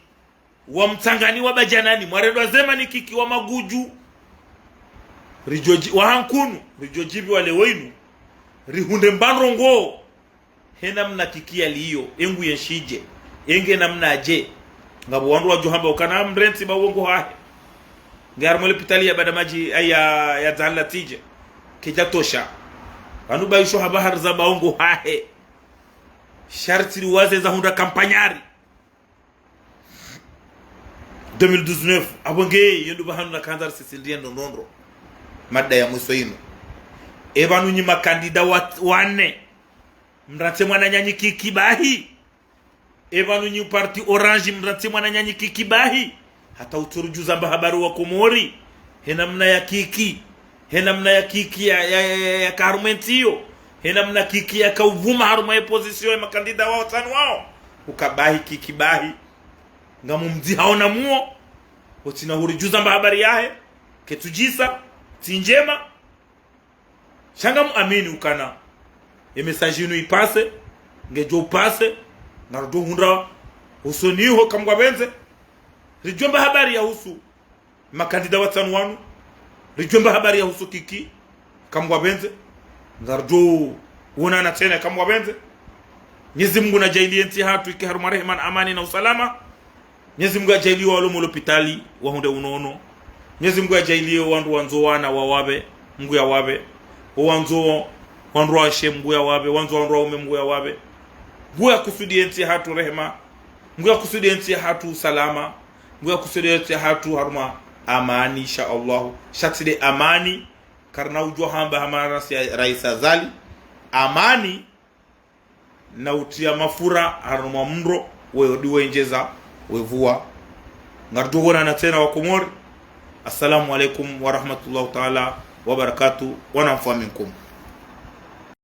wa mtangani wa bajanani mwaredwa zema ni kiki wa maguju rijoji wa hankunu rijojibi wale wenu rihunde mbanrongo hena mna kiki ya liyo engu yeshije enge namna aje ngabo wandu wa johamba ukana mrenti ba wongo hahe ngar mole pitali ya badamaji ya zalla tije kijatosha anu baisho habahar za baongo hahe sharti waze za hunda kampanyari 2019 abonge yendu bahanu na kanzar sisindia ndondo madda ya mwiso ino ebanu nyima kandida wane mrate mwana nyanyi kikibahi ebanu nyi parti orange mrate mwana nyanyi kikibahi hata uturujuza mba habaru wa Komori henamna ya kiki henamna ya kiki ya karumentiyo henamna kiki ya kauvuma haruma ya pozisyon ya makandida wao tanu wao ukabahi kikibahi ngamu mzi haona muo utina hurijuza mba habari yahe ketujisa tinjema shanga muamini ukana e message inu ipase ngejo upase narudo hunda usoniho kamgwa benze rijomba habari ya husu makandida watanu wanu rijomba habari ya husu kiki kamgwa benze ngardo wona na tena kamgwa benze Mwenyezi Mungu na jailie nti hatu ikiharuma rehman amani na usalama Mwenyezi Mungu ajailie walo molopitali wahunde unono Mwenyezi Mungu ajailie wandu wanzo wana wawabe Mungu ya wabe wanzo wandu washe Mungu ya wabe wanzo wandu waume Mungu ya wabe Mungu ya kusudi nti hatu rehma Mungu ya kusudi nti hatu salama Mungu ya kusudi nti hatu haruma amani insha Allah shatide amani karna ujua hamba hamara rais azali amani na utia mafura haruma mndro weodiwe njeza wevua ngarduona na tena wa Komori. Assalamu alaikum wa rahmatullahi ta'ala wa barakatuh wa nafa minkum.